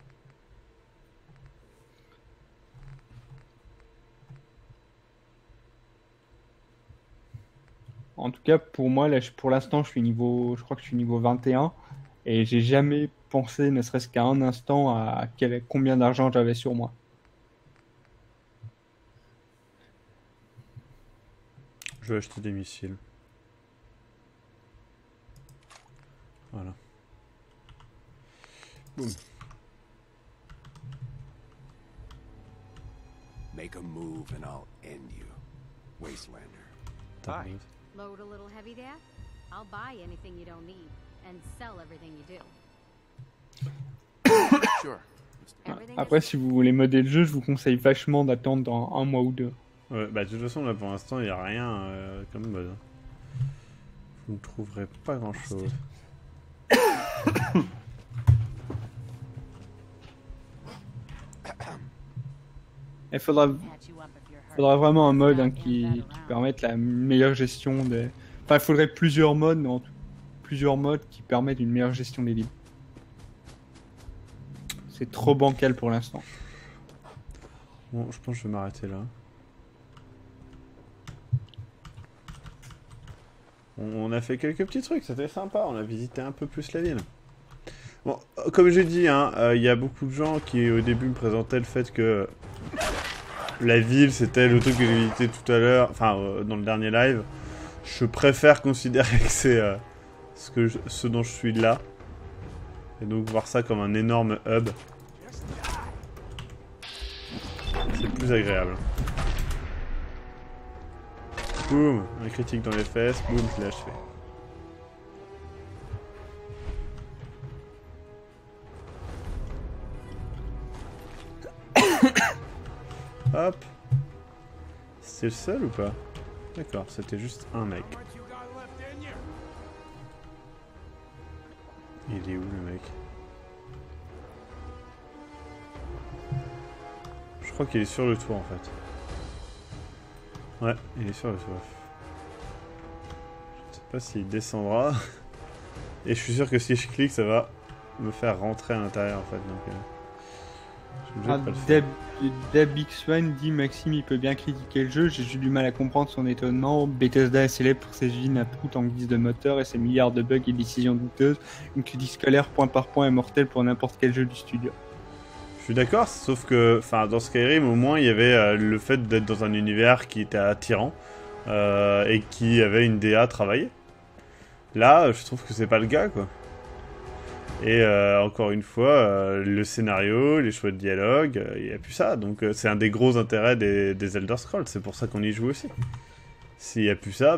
En tout cas, pour moi, là, pour l'instant, je crois que je suis niveau 21, et j'ai jamais pensé, ne serait-ce qu'à un instant, à combien d'argent j'avais sur moi. Je vais acheter des missiles. Voilà. Boum. Make a move and I'll end you, Wastelander. Hi. Load a little heavy there? I'll buy anything you don't need and sell everything you do. Sure. Après, si vous voulez modder le jeu, je vous conseille vachement d'attendre dans un mois ou deux. Ouais, bah de toute façon, là pour l'instant, il n'y a rien comme mode. Vous ne trouverez pas grand chose. Il faudra vraiment un mode qui permette la meilleure gestion des... Enfin, il faudrait plusieurs modes, mais plusieurs modes qui permettent une meilleure gestion des villes. C'est trop bancal pour l'instant. Bon, je pense que je vais m'arrêter là. On a fait quelques petits trucs, c'était sympa, on a visité un peu plus la ville. Bon, comme j'ai dit, hein, y a beaucoup de gens qui au début me présentaient le fait que la ville c'était le truc que j'ai visité tout à l'heure, enfin dans le dernier live. Je préfère considérer que c'est ce dont je suis là. Et donc voir ça comme un énorme hub. C'est plus agréable. Boum, un critique dans les fesses, boum, je l'ai achevé. Hop. C'est le seul ou pas? D'accord, c'était juste un mec. Il est où le mec? Je crois qu'il est sur le toit en fait. Ouais, il est sur le toit. Je sais pas s'il descendra. Et je suis sûr que si je clique, ça va me faire rentrer à l'intérieur en fait. Donc, je suis obligé de pas le faire. Dabixwan dit Maxime il peut bien critiquer le jeu, j'ai eu du mal à comprendre son étonnement. Bethesda est célèbre pour ses usines à prout en guise de moteur et ses milliards de bugs et décisions douteuses. Une critique scolaire point par point est mortelle pour n'importe quel jeu du studio. Je suis d'accord, sauf que dans Skyrim au moins il y avait le fait d'être dans un univers qui était attirant et qui avait une DA travaillée. Là je trouve que c'est pas le cas quoi. Et encore une fois, le scénario, les choix de dialogue, il n'y a plus ça. Donc c'est un des gros intérêts des Elder Scrolls, c'est pour ça qu'on y joue aussi. S'il n'y a plus ça,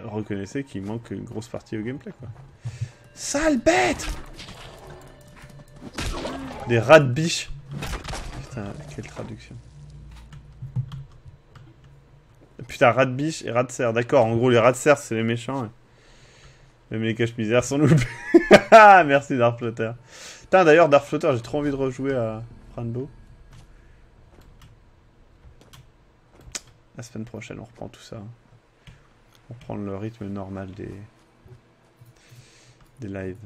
reconnaissez qu'il manque une grosse partie au gameplay quoi. Sale bête! Des rats de biche. Putain, quelle traduction. Putain, rat de biche et rat de cerf, d'accord, en gros les rats de cerf c'est les méchants. Ouais. Même les cache-misères sont loupés. Merci Darkflutter. Putain, d'ailleurs, Darkflutter, j'ai trop envie de rejouer à Franbo. La semaine prochaine, on reprend tout ça. On reprend le rythme normal des lives.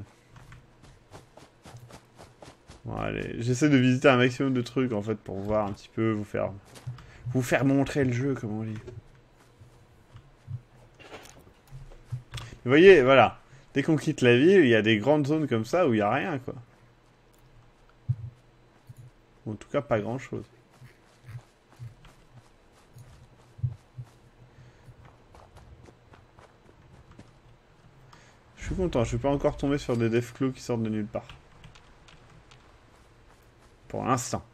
Bon, allez, j'essaie de visiter un maximum de trucs en fait pour voir un petit peu, vous faire montrer le jeu, comme on dit. Vous voyez, voilà. Dès qu'on quitte la ville, il y a des grandes zones comme ça où il n'y a rien, quoi. Ou en tout cas, pas grand-chose. Je suis content, je suis pas encore tombé sur des Deathclaw qui sortent de nulle part. Pour l'instant.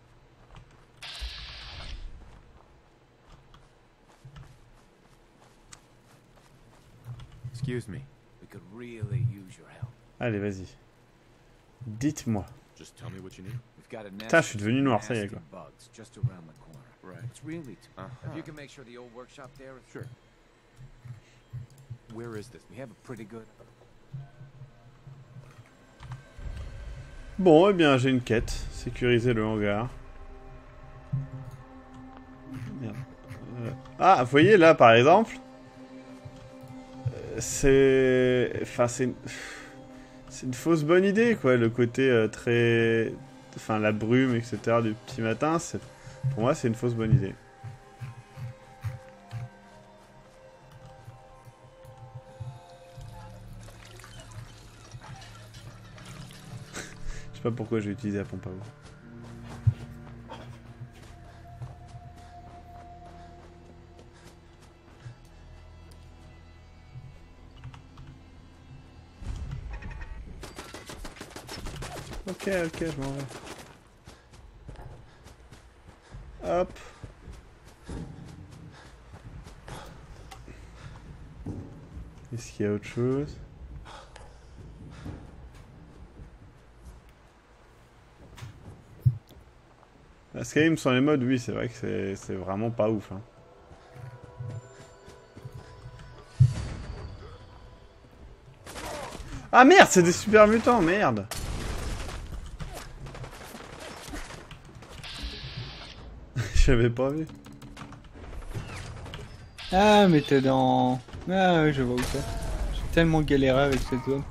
Excuse me. We could really use your help. Allez, vas-y. Dites-moi. Just tell me what you need. We've got a nest Putain, je suis devenu noir, ça y est, of quoi. bugs just around the corner. Right. It's really if you can make sure the old workshop there is Sure. Where is this? we have a pretty good Bon, eh bien, j'ai une quête. Sécuriser le hangar. Merde. Ah, vous voyez, là, par exemple... c'est... Enfin, c'est une fausse bonne idée, quoi. Le côté très... Enfin, la brume, etc. du petit matin, c'est... Pour moi, c'est une fausse bonne idée. Je sais pas pourquoi j'ai utilisé la pompe à eau. Ok, je m'en vais. Hop. Est-ce qu'il y a autre chose? La Skyrim sur les modes, oui, c'est vrai que c'est vraiment pas ouf. Hein. Ah merde, c'est des super mutants, merde! J'avais pas vu. Ah, mais t'es dans... Ah ouais, je vois où c'est. J'ai tellement galéré avec cette zone.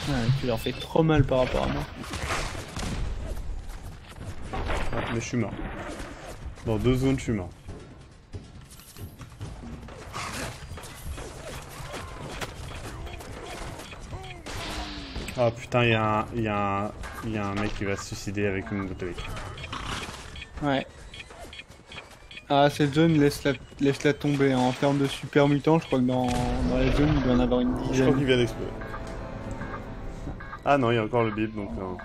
Ah, tu leur fais trop mal par rapport à moi. Ah, mais je suis mort. Dans 2 zones, je suis mort. Oh putain, il y a un mec qui va se suicider avec une bouteille. Ouais. Ah, cette zone, laisse-la tomber. En termes de super mutants, je crois que dans la zone, il doit en avoir une dizaine. Je crois qu'il vient d'exploser. Ah non, il y a encore le bip, donc non.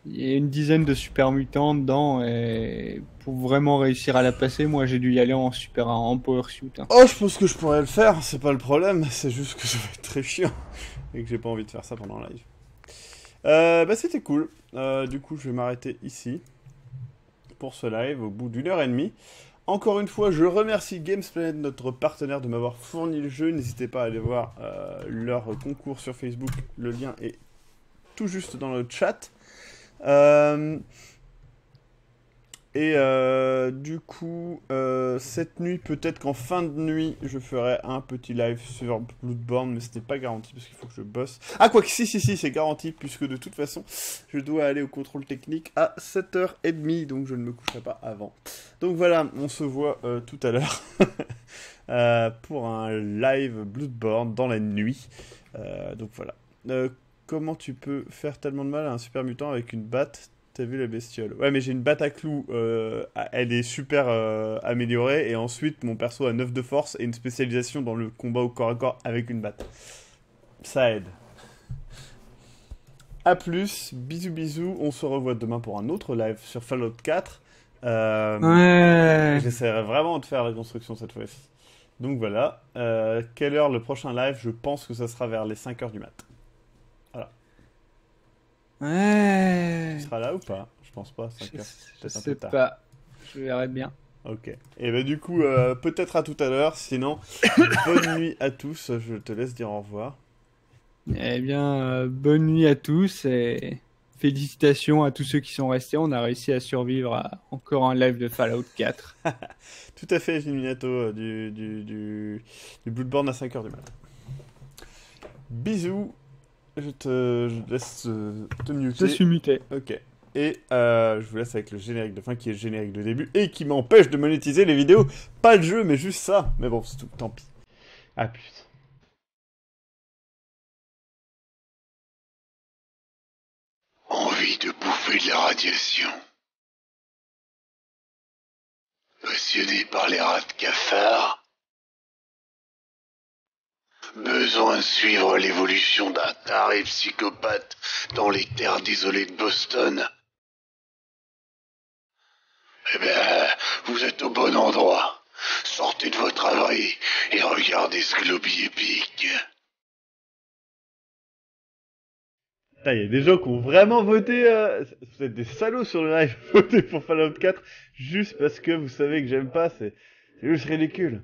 Il y a une dizaine de super mutants dedans et pour vraiment réussir à la passer, moi j'ai dû y aller en power suit. Hein. Oh, je pense que je pourrais le faire, c'est pas le problème, c'est juste que ça va être très chiant et que j'ai pas envie de faire ça pendant le live. Bah c'était cool. Du coup, je vais m'arrêter ici pour ce live au bout d'1h30. Encore une fois, je remercie Gamesplanet, notre partenaire, de m'avoir fourni le jeu. N'hésitez pas à aller voir leur concours sur Facebook. Le lien est tout juste dans le chat. Du coup, cette nuit, peut-être qu'en fin de nuit, je ferai un petit live sur Bloodborne, mais ce n'est pas garanti parce qu'il faut que je bosse. Ah, quoi que si, c'est garanti, puisque de toute façon, je dois aller au contrôle technique à 7h30, donc je ne me coucherai pas avant. Donc voilà, on se voit tout à l'heure pour un live Bloodborne dans la nuit. Donc voilà. Comment tu peux faire tellement de mal à un super mutant avec une batte? T'as vu la bestiole? Ouais, mais j'ai une batte à clous. Elle est super améliorée. Et ensuite, mon perso a 9 de force et une spécialisation dans le combat au corps à corps avec une batte. Ça aide. A plus, bisous. On se revoit demain pour un autre live sur Fallout 4. Ouais. J'essaierai vraiment de faire la construction cette fois-ci. Donc voilà. Quelle heure le prochain live? Je pense que ça sera vers les 5h du mat. Voilà. Ouais. Tu seras là ou pas? Je pense pas. 5h. Je sais pas. Je verrai bien. Ok. Et bah du coup, peut-être à tout à l'heure. Sinon, bonne nuit à tous. Je te laisse dire au revoir. Eh bien, bonne nuit à tous et félicitations à tous ceux qui sont restés. On a réussi à survivre à encore un live de Fallout 4. Tout à fait, Gilminato, du Bloodborne à 5h du matin. Bisous. Je laisse te muter. Je suis muté. Ok. Et je vous laisse avec le générique de fin qui est le générique de début et qui m'empêche de monétiser les vidéos. Pas le jeu, mais juste ça. Mais bon, c'est tout. Tant pis. À plus. Envie de bouffer de la radiation. Passionné par les rats de cafard. Besoin de suivre l'évolution d'un taré psychopathe dans les terres désolées de Boston. Eh ben, vous êtes au bon endroit. Sortez de votre travail et regardez ce globi épique. Il y a des gens qui ont vraiment voté. Vous êtes des salauds sur le live, voté pour Fallout 4 juste parce que vous savez que j'aime pas. C'est juste ridicule.